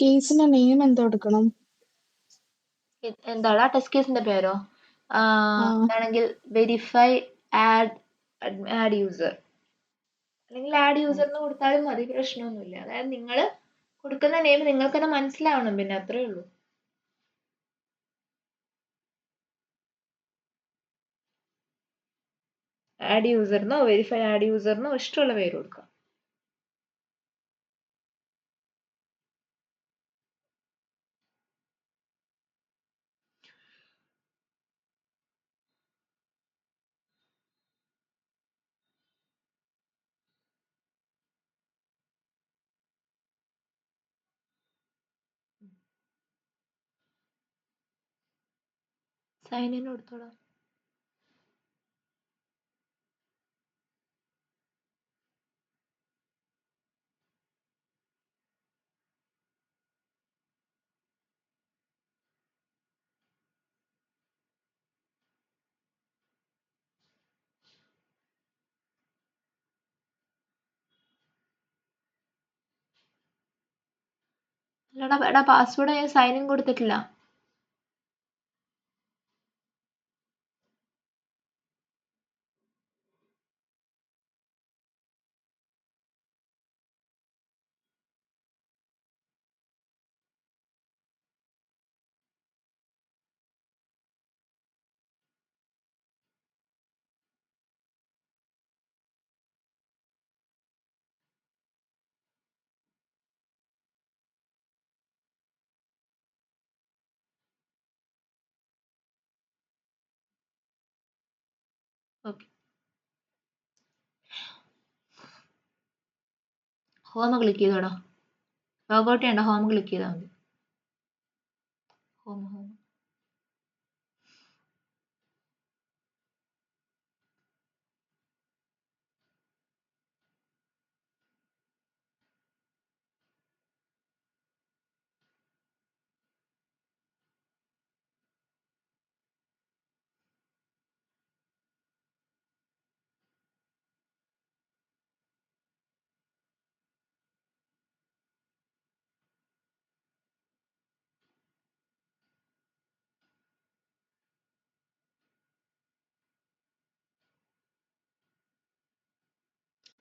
S2: കേസിന്റെ നെയിം എന്താ കൊടുക്കണം?
S1: എന്താടാ ടെസ്റ്റ് കേസിന്റെ പേരോ? ആണെങ്കിൽ വെരിഫൈ ആഡ് യൂസർ അല്ലെങ്കിൽ ആഡ് യൂസർ എന്ന് കൊടുത്താലും മതി, പ്രശ്നമൊന്നുമില്ല. അതായത് നിങ്ങൾ കൊടുക്കുന്ന നെയിം നിങ്ങൾക്ക് തന്നെ മനസ്സിലാവണം, പിന്നെ അത്രേ ഉള്ളൂ. ആഡ് യൂസറിനോ വെരിഫൈഡ് ആഡ് യൂസറിനോ ഇഷ്ടമുള്ള പേര് കൊടുക്കാം. സൈൻ ഇൻ കൊടുത്തോളാം. അല്ലടാ എടാ പാസ്വേഡ് ഞാൻ സൈൻ ഇൻ കൊടുത്തിട്ടില്ല. ഓക്കെ, ഹോം ക്ലിക്ക് ചെയ്തോടാ. ലോഗൗട്ട് ചെയ്യണ്ട, ഹോം ക്ലിക്ക് ചെയ്താൽ മതി. ഹോം ഹോം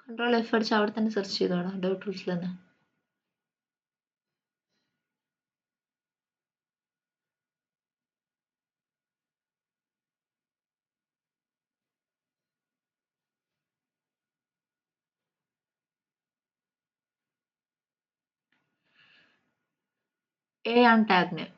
S1: കൺട്രോൾ എഫ് അടിച്ച് അവിടെ തന്നെ സെർച്ച് ചെയ്തോടാ, ഡോട്ട് ടൂൾസിൽ തന്നെ. എ ആണ് ടാഗ് നെയിം.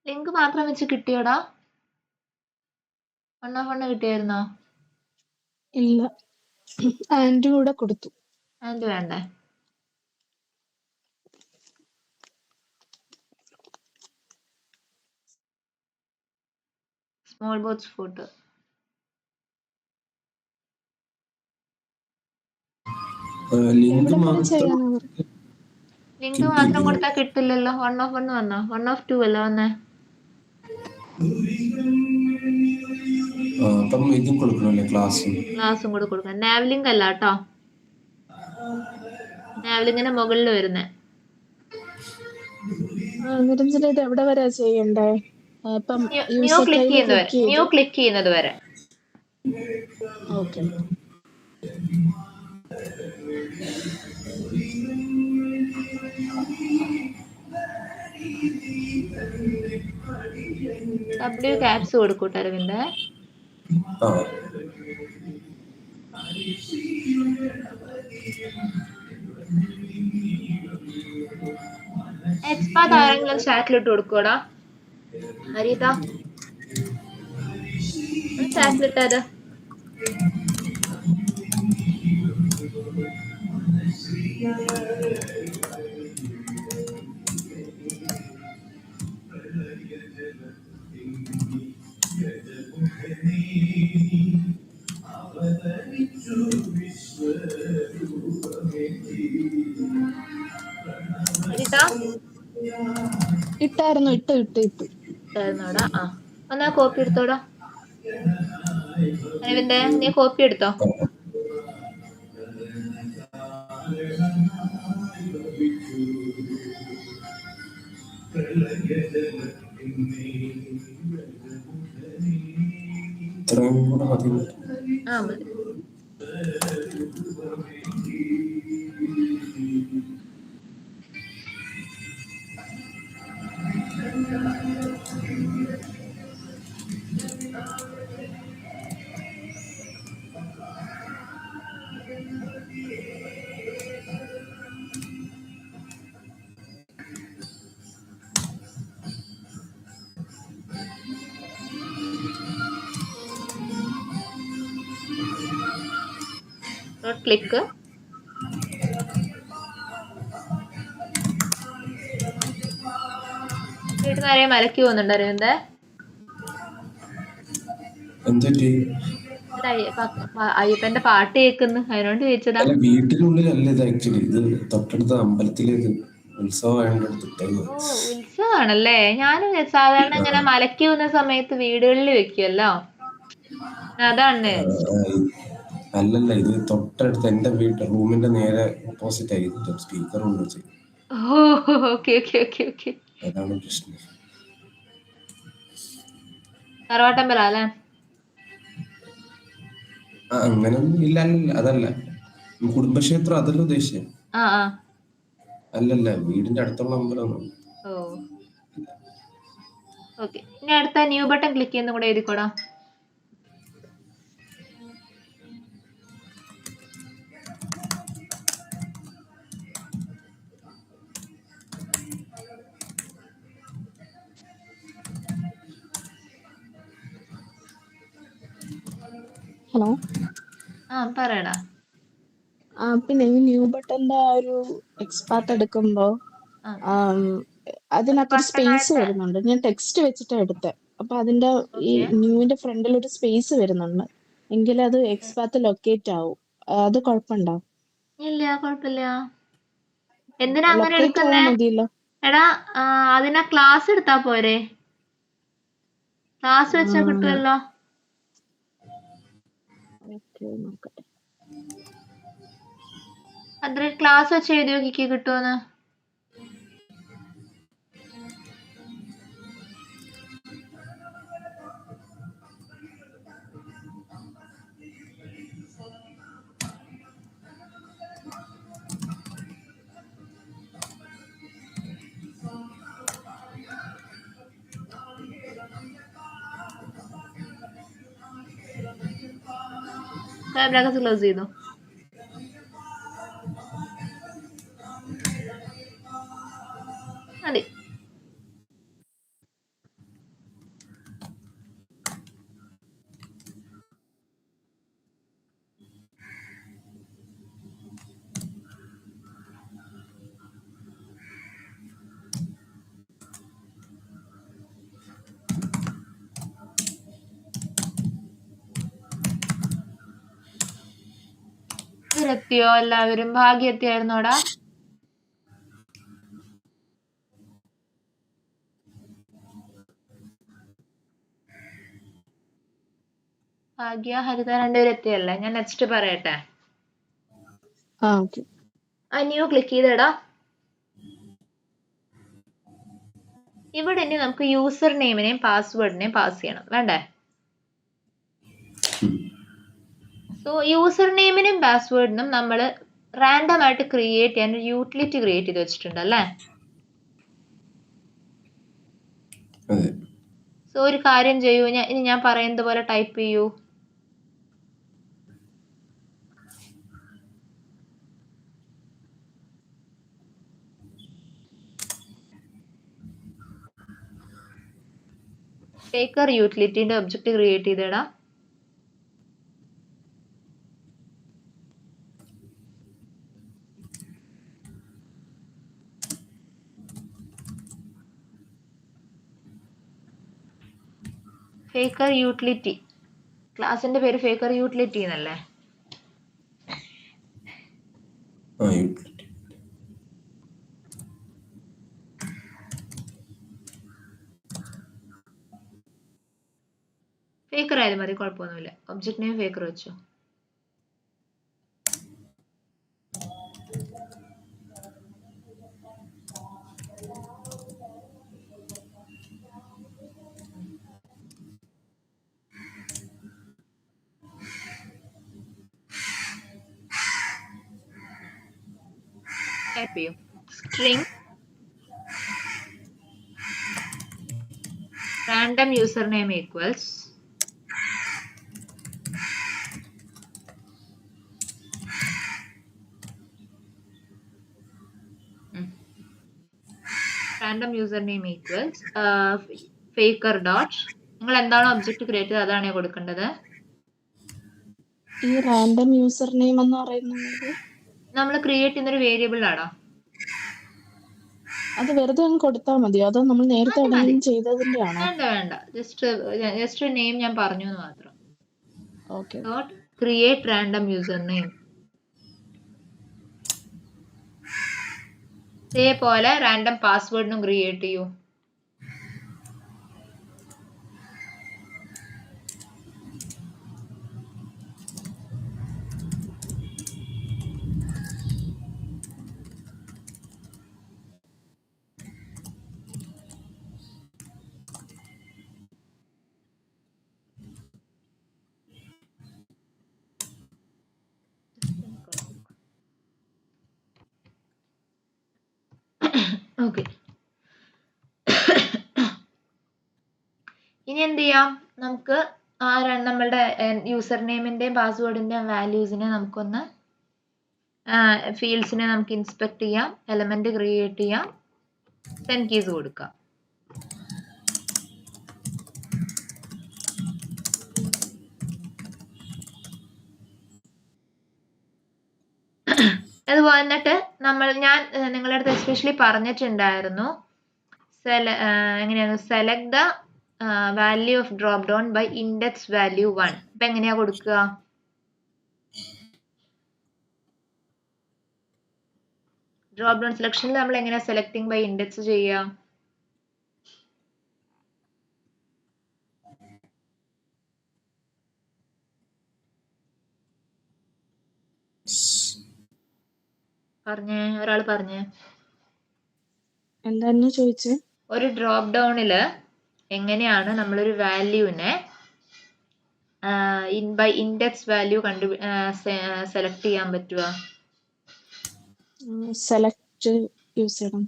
S1: ലിങ്ക് മാത്രം വെച്ച് കിട്ടിയോടാ? 1 of 1 കിട്ടിയായിരുന്നോ?
S2: ഇല്ല, ആൻഡ് കൂടെ കൊടുത്തു.
S1: ആൻഡ് വേണ്ടേ? Small boats photo.
S3: ലിങ്ക്
S1: മാത്രം കൊടുത്താൽ കിട്ടില്ലല്ലോ. 1 of 1 വന്നോ? 1 of 2 അല്ലേ വന്നേ?
S3: ഇതും കൊടുക്കണല്ലേ, ക്ലാസ്സും
S1: കൂടെ കൊടുക്കണം. നാവ് ലിങ്ക് അല്ല കേട്ടോ, നാവ് ലിങ്കിന്റെ മുകളിൽ വരുന്നേ.
S2: നിരഞ്ജന ഇത് എവിടെ വരെ ചെയ്യണ്ടേ?
S1: ന്യൂ ക്ലിക്ക് ചെയ്യുന്നത് വരെ.
S2: ഓക്കെ.
S1: W ക്യാപ്സ് കൊടുക്കൂട്ടെ അരവിന്ദ്. എക്സ്പാത്ത് ആരെങ്കിലും ചാറ്റിലിട്ട് കൊടുക്കൂടാ? ഹരിത ചാറ്റിലിട്ടത്.
S2: ഇട്ടായിരുന്നു. ഇട്ടായിരുന്നോടാ?
S1: എന്നാ കോപ്പി എടുത്തോടാ. അരവിന്ദ് നീ കോപ്പി എടുത്തോ?
S3: ഇത്രയും കൂടെ മതി.
S1: ആ മതി. ക്ലിക്ക്. വീട്ടിൽ നിന്ന് ആരെയും മലക്കി പോകുന്നുണ്ട് അരവിന്ദ്? അയ്യപ്പന്റെ പാട്ട് കേൾക്കുന്നു, അതിനോണ്ട് ചോദിച്ചതാ.
S3: വീട്ടിനുള്ളിലല്ല ഇത് ആക്ച്വലി, ഇത് തൊട്ടടുത്ത അമ്പലത്തിലേക്ക്
S1: ഓ ഉത്സവമാണല്ലേ. ഞാൻ സാധാരണ ഇങ്ങനെ മലക്കി പോകുന്ന സമയത്ത് വീടുകളിൽ വെക്കുമല്ലോ, അതാണ്.
S3: അല്ലല്ല, ഇത് തൊട്ടടുത്ത് എന്റെ റൂമിന്റെ നേരെ ഓപ്പോസിറ്റ് ആയി സ്പീക്കർ കൊണ്ട് വെച്ചത്. അതാണ് പ്രശ്നം.
S1: തറവാട്ടമ്പല അല്ലേ?
S3: അങ്ങനൊന്നും ഇല്ല. അതല്ല കുടുംബക്ഷേത്രം, അതല്ല ഉദ്ദേശിച്ചത്. അല്ലല്ല, വീടിന്റെ അടുത്തുള്ള അമ്പലമാണ്.
S1: ഓക്കെ, ഇനി അടുത്ത ന്യൂ ബട്ടൺ ക്ലിക്ക് ചെയ്യുന്ന കൂടെ എഴുതിക്കോടാ.
S2: ഹലോ,
S1: പറയടാ.
S2: പിന്നെ ഈ ന്യൂ ബട്ടന്റെ ആ ഒരു എക്സ്പാർട്ട് എടുക്കുമ്പോ അതിനകത്തൊരു സ്പേസ് വരുന്നുണ്ട്. ഞാൻ ടെക്സ്റ്റ് വെച്ചിട്ടാ എടുത്തത്. അപ്പൊ അതിന്റെ ഈ ന്യൂവിന്റെ ഫ്രണ്ടിൽ ഒരു സ്പേസ് വരുന്നുണ്ട്, എങ്കിൽ അത് എക്സ്പാർട്ട് ലൊക്കേറ്റ് ആവും. അത് കുഴപ്പമുണ്ടോ?
S1: ഇല്ല, കുഴപ്പമില്ല. എന്തിനാ അങ്ങനെ എടുക്കുന്നേ? എടാ അതിനാ ക്ലാസ് എടുത്താ പോരെ? ക്ലാസ് വെച്ചാ കിട്ടുമല്ലോ. അത്ര ക്ലാസ് വെച്ച് എഴുതി നോക്കിക്ക് കിട്ടുമെന്ന്. ക്ലോസ് ചെയ്തു. മതി. എത്തിയോ എല്ലാവരും? ഭാഗ്യ എത്തിയായിരുന്നോടാ? ഭാഗ്യ, ഹരിത രണ്ടുപേരും എത്തിയല്ലേ? ഞാൻ നെക്സ്റ്റ് പറയട്ടെ. ന്യൂ ക്ലിക്ക് ചെയ്തടാ. ഇവിടെ ഇനി നമുക്ക് യൂസർ നെയിമിനെയും പാസ്വേഡിനെയും പാസ് ചെയ്യണം, വേണ്ടേ? സോ യൂസർ നെയിമിനും പാസ്വേഡിനും നമ്മൾ റാൻഡം ആയിട്ട് ക്രിയേറ്റ് ചെയ്യാൻ ഒരു യൂട്ടിലിറ്റി ക്രിയേറ്റ് ചെയ്ത് വെച്ചിട്ടുണ്ട് അല്ലേ? സോ ഒരു കാര്യം ചെയ്യൂ, ഇനി ഞാൻ പറയുന്നത് പോലെ ടൈപ്പ് ചെയ്യൂ. ഫേക്കർ യൂട്ടിലിറ്റിന്റെ ഒബ്ജക്റ്റ് ക്രിയേറ്റ് ചെയ്തേടാ. ഫേക്കർ യൂട്ടിലിറ്റി, ക്ലാസിന്റെ പേര് ഫേക്കർ യൂട്ടിലിറ്റി എന്നല്ലേ? ഫേക്കർ ആയാലും മതി, കുഴപ്പമൊന്നുമില്ല. ഒബ്ജക്റ്റ് നെയിം ഫേക്കർ വെച്ചോ. ടൈപ്പ് ചെയ്യും. String random user name equals random user name equals faker dot, നിങ്ങൾ എന്താണോ ഒബ്ജക്റ്റ് ക്രിയേറ്റ് ചെയ്തത് അതാണ് കൊടുക്കേണ്ടത്.
S2: ഈ റാൻഡം യൂസർ നെയിം എന്ന് പറയുന്നത്
S1: നമ്മൾ ക്രിയേറ്റ് ചെയ്യുന്ന ഒരു വേരിയബിൾ ആണോ?
S2: അത് വെറുതെ അങ്ങ് കൊടുത്താൽ മതിയോ, അതോ നമ്മൾ നേരത്തെ എവിടെയെങ്കിലും ചെയ്തതിന്റെ ആണോ?
S1: വേണ്ട, ജസ്റ്റ് നെയിം ഞാൻ പറഞ്ഞു എന്ന് മാത്രം.
S2: Okay.
S1: Dot create random user name. ഇതേപോലെ റാൻഡം പാസ്വേഡിനും ക്രിയേറ്റ് ചെയ്യൂ. ഓക്കെ, ഇനി എന്ത് ചെയ്യാം, നമുക്ക് നമ്മളുടെ യൂസർ നെയിമിന്റെയും പാസ്വേഡിന്റെയും വാല്യൂസിനെ നമുക്കൊന്ന് ഫീൽഡ്സിനെ നമുക്ക് ഇൻസ്പെക്ട് ചെയ്യാം, എലമെന്റ് ക്രിയേറ്റ് ചെയ്യാം, സെൻഡ് കീസ് കൊടുക്കാം. അതുപോലെ എന്നിട്ട് ഞാൻ നിങ്ങളുടെ അടുത്ത് എസ്പെഷ്യലി പറഞ്ഞിട്ടുണ്ടായിരുന്നു എങ്ങനെയാണ് select the value of drop down by index value 1. ഇപ്പൊ എങ്ങനെയാ കൊടുക്കുക? ഡ്രോപ്പ് ഡൗൺ സെലക്ഷനിൽ നമ്മൾ എങ്ങനെയാ സെലക്ടിങ് ബൈ ഇൻഡെക്സ് ചെയ്യാം? ഒരാൾ പറഞ്ഞേ
S2: എന്തായിരുന്നു ചോദിച്ചേ?
S1: ഒരു ഡ്രോപ്പ് ഡൗണില് എങ്ങനെയാണ് നമ്മളൊരു വാല്യൂവിനെ ബൈ ഇൻഡെക്സ് വാല്യൂ സെലക്ട് ചെയ്യാൻ പറ്റുക?
S2: സെലക്ട് യൂസ് ചെയ്യണം.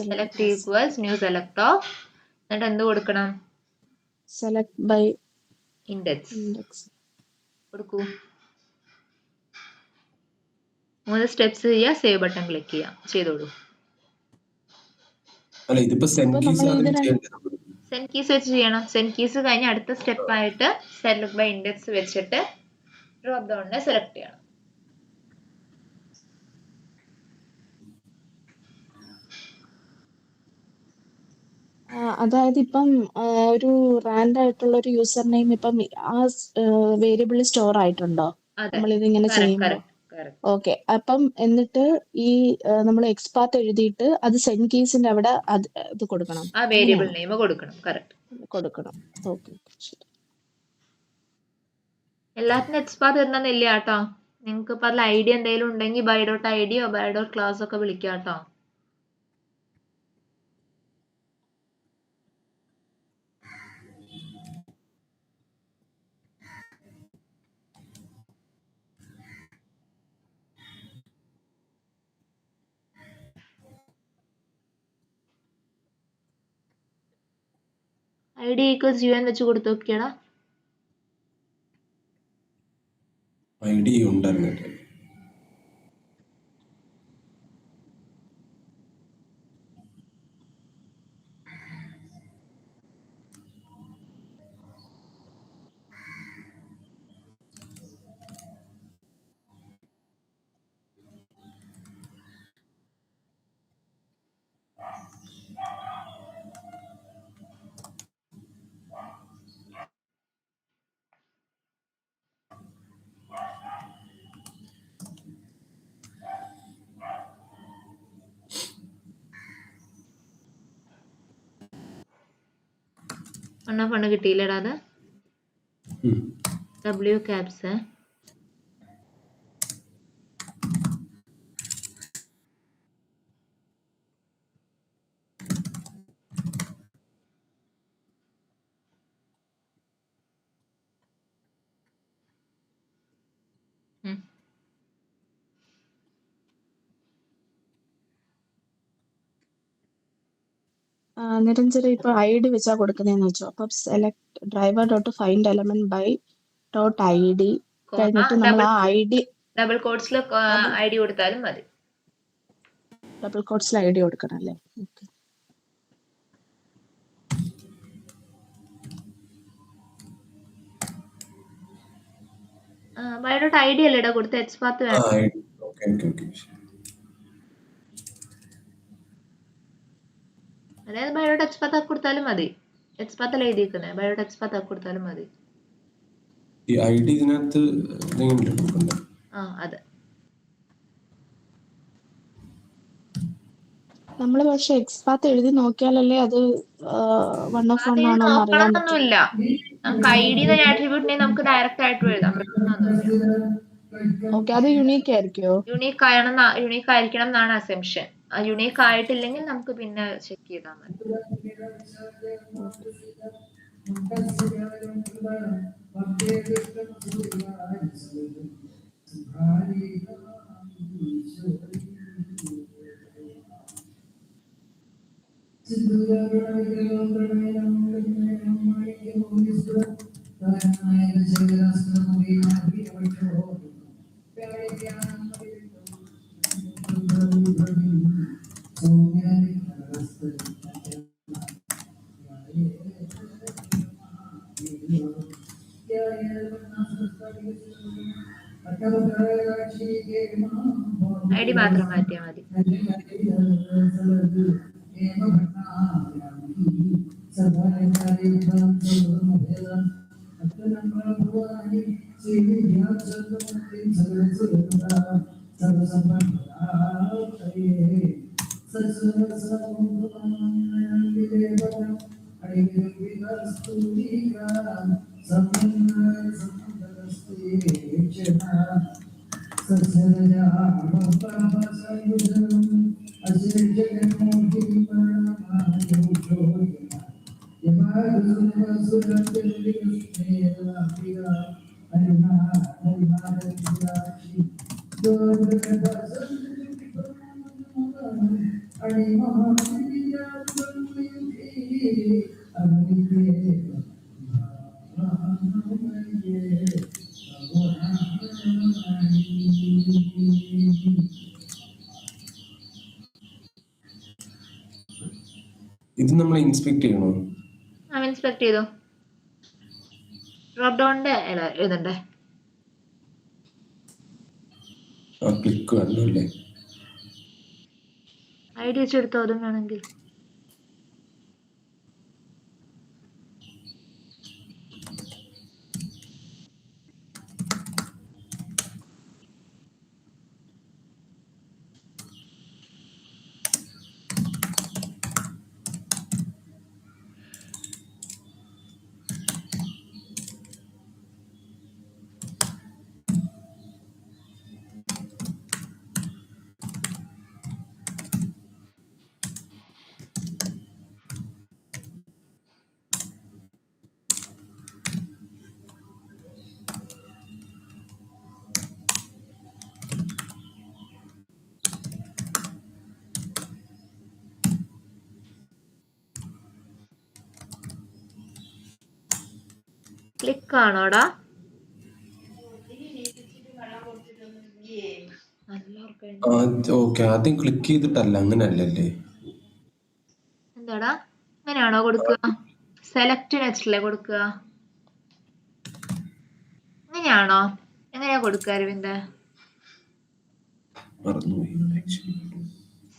S1: Select equals new select of, എന്നിട്ട് എന്ത് കൊടുക്കണം?
S2: സെലക്ട് ബൈ
S1: ഇൻഡെക്സ് കൊടുക്കൂ. 3 സ്റ്റെപ്സ് ചെയ്യുക, സേവ് ബട്ടൺ ക്ലിക്ക് ചെയ്യാം, ചെയ്തോളൂ. സെൻഡ് കീസ് വെച്ച് ചെയ്യണം. സെൻഡ് കീസ് കഴിഞ്ഞ് അടുത്ത സ്റ്റെപ്പ് ആയിട്ട് സെലക്ട് ബൈ ഇൻഡെക്സ് വെച്ചിട്ട് ഡ്രോപ്പ് ഡൗണിനെ സെലക്ട് ചെയ്യണം.
S2: അതായത് ഇപ്പം ഒരു റാൻഡ് ആയിട്ടുള്ള ഒരു യൂസർ നെയിം ഇപ്പം ആ വേരിയബിളിൽ സ്റ്റോർ ആയിട്ടുണ്ടോ നമ്മൾ ഇതിങ്ങനെ ചെയ്യുമ്പോൾ? ഓക്കെ. അപ്പം എന്നിട്ട് ഈ നമ്മൾ എക്സ്പാത്ത് എഴുതിയിട്ട് അത് സെൻഡ് കീസിന്റെ അവിടെ അത് കൊടുക്കണം,
S1: ആ വേരിയബിൾ നെയിം കൊടുക്കണം.
S2: കൊടുക്കണം. ഓക്കെ, ശരി.
S1: എല്ലാത്തിനും എക്സ്പാത്ത് തരുന്നില്ല കേട്ടോ. നിങ്ങൾക്ക് ഇപ്പൊ അതിൽ ഐഡിയ എന്തെങ്കിലും ഉണ്ടെങ്കിൽ ബൈ ഡോട്ട് ഐഡിയോ ബൈ ഡോട്ട് ക്ലാസ് ഒക്കെ വിളിക്കാം കേട്ടോ. ഐഡി ഈക്വൽസ് യു വെച്ച് കൊടുത്തു നോക്കിയടാ.
S3: ഐഡി ഉണ്ടായിരുന്നു.
S1: ഫണ്ട് കിട്ടിയില്ലടാ അത്. W caps.
S2: നിരഞ്ജന ഇപ്പൊ ID വെച്ചാ കൊടുക്കുന്നതെന്ന് വെച്ചോ. അപ്പൊ select driver dot find element by dot ID കഴിഞ്ഞിട്ട് നമ്മൾ ആ ID
S1: ഡബിൾ കോട്ട്സിൽ ID കൊടുത്താലും മതി.
S2: ഡബിൾ കോട്ട്സിൽ ID കൊടുക്കണം അല്ലേ? ഓക്കെ.
S1: ബൈ ഡോട്ട് ID അല്ലേടാ കൊടുത്ത എക്സ്പാത്ത് വേണം. അതായത് ബൈ ഡോട്ട് എക്സ്പാത്ത് ആക്കി കൊടുത്താലും മതി. എക്സ്പാത്ത് അല്ലേ എഴുതിയിരിക്കുന്നത്, ബൈ ഡോട്ട് എക്സ്പാത്ത് ആക്കി കൊടുത്താലും മതി.
S3: ഈ ID ഇതിനകത്ത്
S1: അതെ.
S2: നമ്മൾ പക്ഷെ എക്സ്പാത്ത് എഴുതി നോക്കിയാലല്ലേ അത് 1 of 1 ആണോ എന്ന് അറിയാൻ പറ്റും.
S1: നമുക്ക് ID എന്ന ആട്രിബ്യൂട്ടിനെ നമുക്ക് ഡയറക്റ്റ് ആയിട്ട് എഴുതാം, പ്രശ്നമൊന്നുമില്ല.
S2: ഓക്കെ, അത് യുണീക്ക് ആയിരിക്കോ?
S1: യുണീക്ക് ആയിരിക്കണം എന്നാണ് അസംഷൻ. യുണീക്ക് ആയിട്ടില്ലെങ്കിൽ നമുക്ക് പിന്നെ ചെക്ക് ചെയ്താൽ മതി. ID മാത്രം മാറ്റിയാൽ മതി.
S3: ഇത് നമ്മൾ ഇൻസ്പെക്ട് ചെയ്യണോ?
S1: ഇൻസ്പെക്ട് ചെയ്തോ. ഡ്രോപ്പ് ഡൗണിന്റെ എഴുതണ്ടേ?
S3: ക്ലിക്ക് വേണമല്ലേ?
S1: ID വെച്ചെടുത്തോ അതും വേണമെങ്കിൽ. ക്ലിക്ക് ആണോടാ?
S3: ഓക്കെ, ആദ്യം ക്ലിക്ക് ചെയ്തിട്ടല്ല, അങ്ങനെയല്ലേ?
S1: എന്താടാ, അങ്ങനെയാണോ കൊടുക്കുക? സെലക്ട് നെക്സ്റ്റിലെ കൊടുക്കുക, അങ്ങനെയാണോ? എങ്ങനെയാ കൊടുക്കുക Aravind?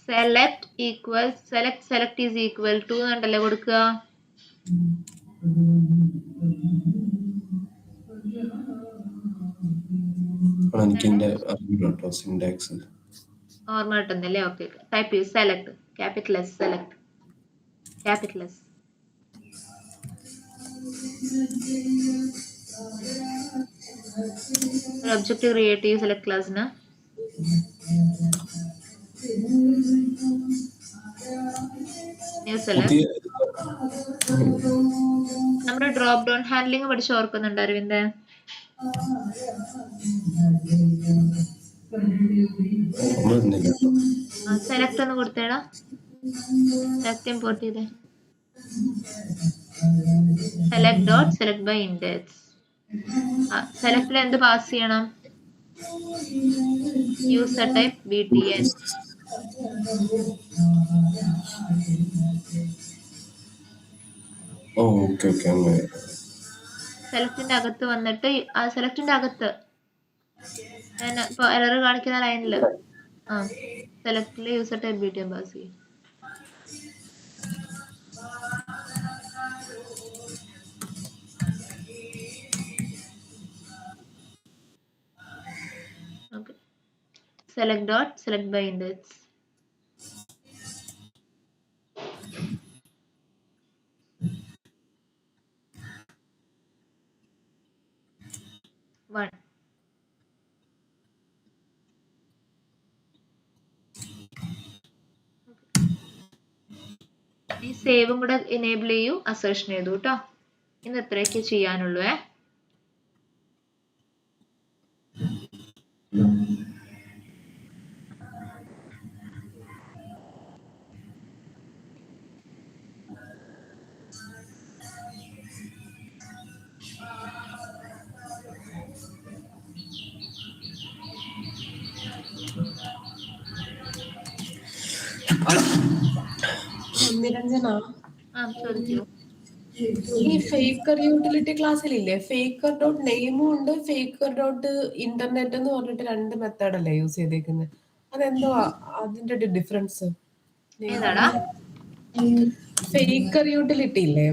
S1: Select is equal to എന്നല്ലേ കൊടുക്കുക? ഓർമ്മ കിട്ടുന്നില്ലേ? ഓക്കെ, ടൈപ്പ് ചെയ്യൂ select, capital S, select capital S. ഒരു ഒബ്ജക്റ്റ് ക്രിയേറ്റ് ചെയ്യും സെലക്ട് ക്ലാസ്സിന്. New select. നമ്മുടെ ഡ്രോപ്പ് ഡൗൺ ഹാൻഡ്ലിംഗ് പഠിച്ച് ഓർക്കുന്നുണ്ട് അരവിന്ദ്? സെലക്ട് ഒന്ന് കൊടുത്തേടാ. സെലക്ട് ഇമ്പോർട്ട് ചെയ്തേ. Select dot select by index. സെലക്ടിൽ എന്ത് പാസ് ചെയ്യണം? User type btn. സെലക്ടിന്റെ അകത്ത് വന്നിട്ട് ആ സെലക്ടിന്റെ അകത്ത് ഇപ്പൊ എറർ കാണിക്കുന്ന ലൈനില് സെലക്ടില് യൂസർ ടൈപ്പ് btn പാസ് ചെയ്യും. Select dot select by index. One. ഈ സേവും കൂടെ എനേബിൾ ചെയ്യൂ, അസേർഷൻ ചെയ്തു കേട്ടോ. ഇന്ന് എത്രയൊക്കെ ചെയ്യാനുള്ളൂ?
S4: നിരഞ്ജന,
S1: ചോദിക്കൂ.
S4: ഈ ഫേക്കർ യൂട്ടിലിറ്റി ക്ലാസ്സിലില്ലേ ഫേക്കർ ഡോട്ട് നെയിമും ഉണ്ട് ഫേക്കർ ഡോട്ട് ഇന്റർനെറ്റ് എന്ന് പറഞ്ഞിട്ട് 2 മെത്തേഡ് അല്ലേ യൂസ് ചെയ്തേക്കുന്നത്? അതെന്തോ അതിന്റെ ഡിഫറൻസ്? ഫേക്കർ യൂട്ടിലിറ്റി ഇല്ലേ,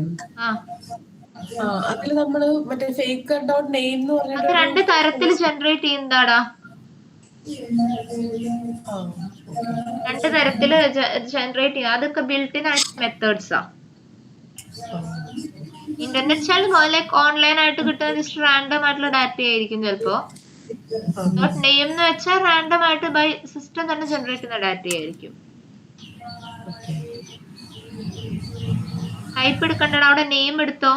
S4: അതില് നമ്മള് മറ്റേ ഫേക്കർ ഡോട്ട് നെയിം എന്ന് പറഞ്ഞിട്ട്
S1: 2 തരത്തിൽ ജനറേറ്റ് ചെയ്യുന്നതാടാ. 2 തരത്തില് ജനറേറ്റ് ചെയ്യുക. അതൊക്കെ ബിൽറ്റ് ആയിട്ട് മെത്തേഡ്സാ. ഇന്റർനെറ്റ് ചാനൽ ലൈക്ക് ഓൺലൈൻ ആയിട്ട് കിട്ടുന്ന ജസ്റ്റ് റാൻഡം ആയിട്ടുള്ള ഡാറ്റ ആയിരിക്കും ചിലപ്പോ. ഡോട്ട് നെയിം എന്ന് വെച്ചാൽ റാൻഡം ആയിട്ട് ബൈ സിസ്റ്റം തന്നെ ജനറേറ്റ് ചെയ്യുന്ന ഡാറ്റ ആയിരിക്കും. ടൈപ്പ് എടുക്കണ്ടടാ, അവിടെ നെയിം എടുത്തോ.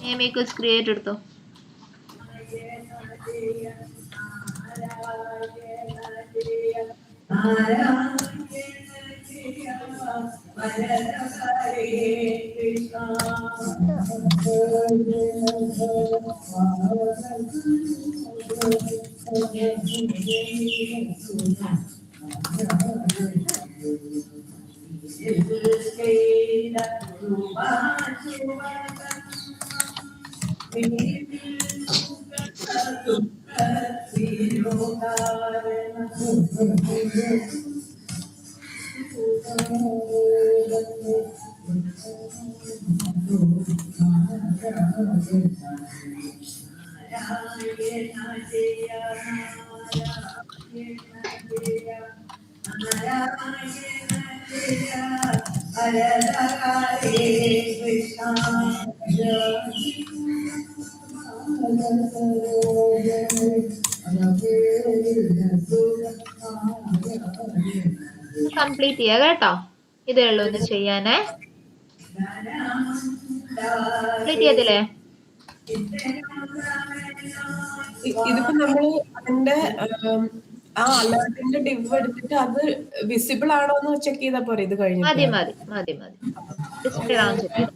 S1: നെയിം ഈക്വൽസ് ക്രിയേറ്റ് എടുത്തോ. കംപ്ലീറ്റ് ചെയ്യാ കേട്ടോ. ഇതേ ഉള്ളൂ ഒന്ന് ചെയ്യാനേ. കംപ്ലീറ്റ് ചെയ്തില്ലേ?
S4: ഇതിപ്പോ നമ്മള് അതിന്റെ ആ അലേർട്ടിന്റെ ഡിവ് എടുത്തിട്ട് അത് വിസിബിൾ ആണോ എന്ന് ചെക്ക് ചെയ്താൽ പോരെ? ഇത് കഴിഞ്ഞു
S1: മതി മതി മതി മതി. ഡിസ്പ്ലേ ഓൺ ചെക്ക് ചെയ്തു.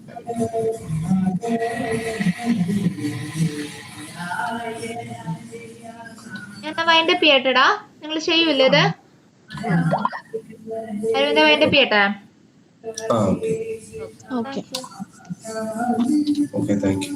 S1: ഞാൻ വൈൻഡപ്പ് ചെയ്യട്ടെടാ. നിങ്ങൾ ചെയ്യൂല്ലേ ഇത്? അരവിന്ദ് വൈൻഡപ്പ് ചെയ്യട്ടെ?
S2: Okay
S3: thank you.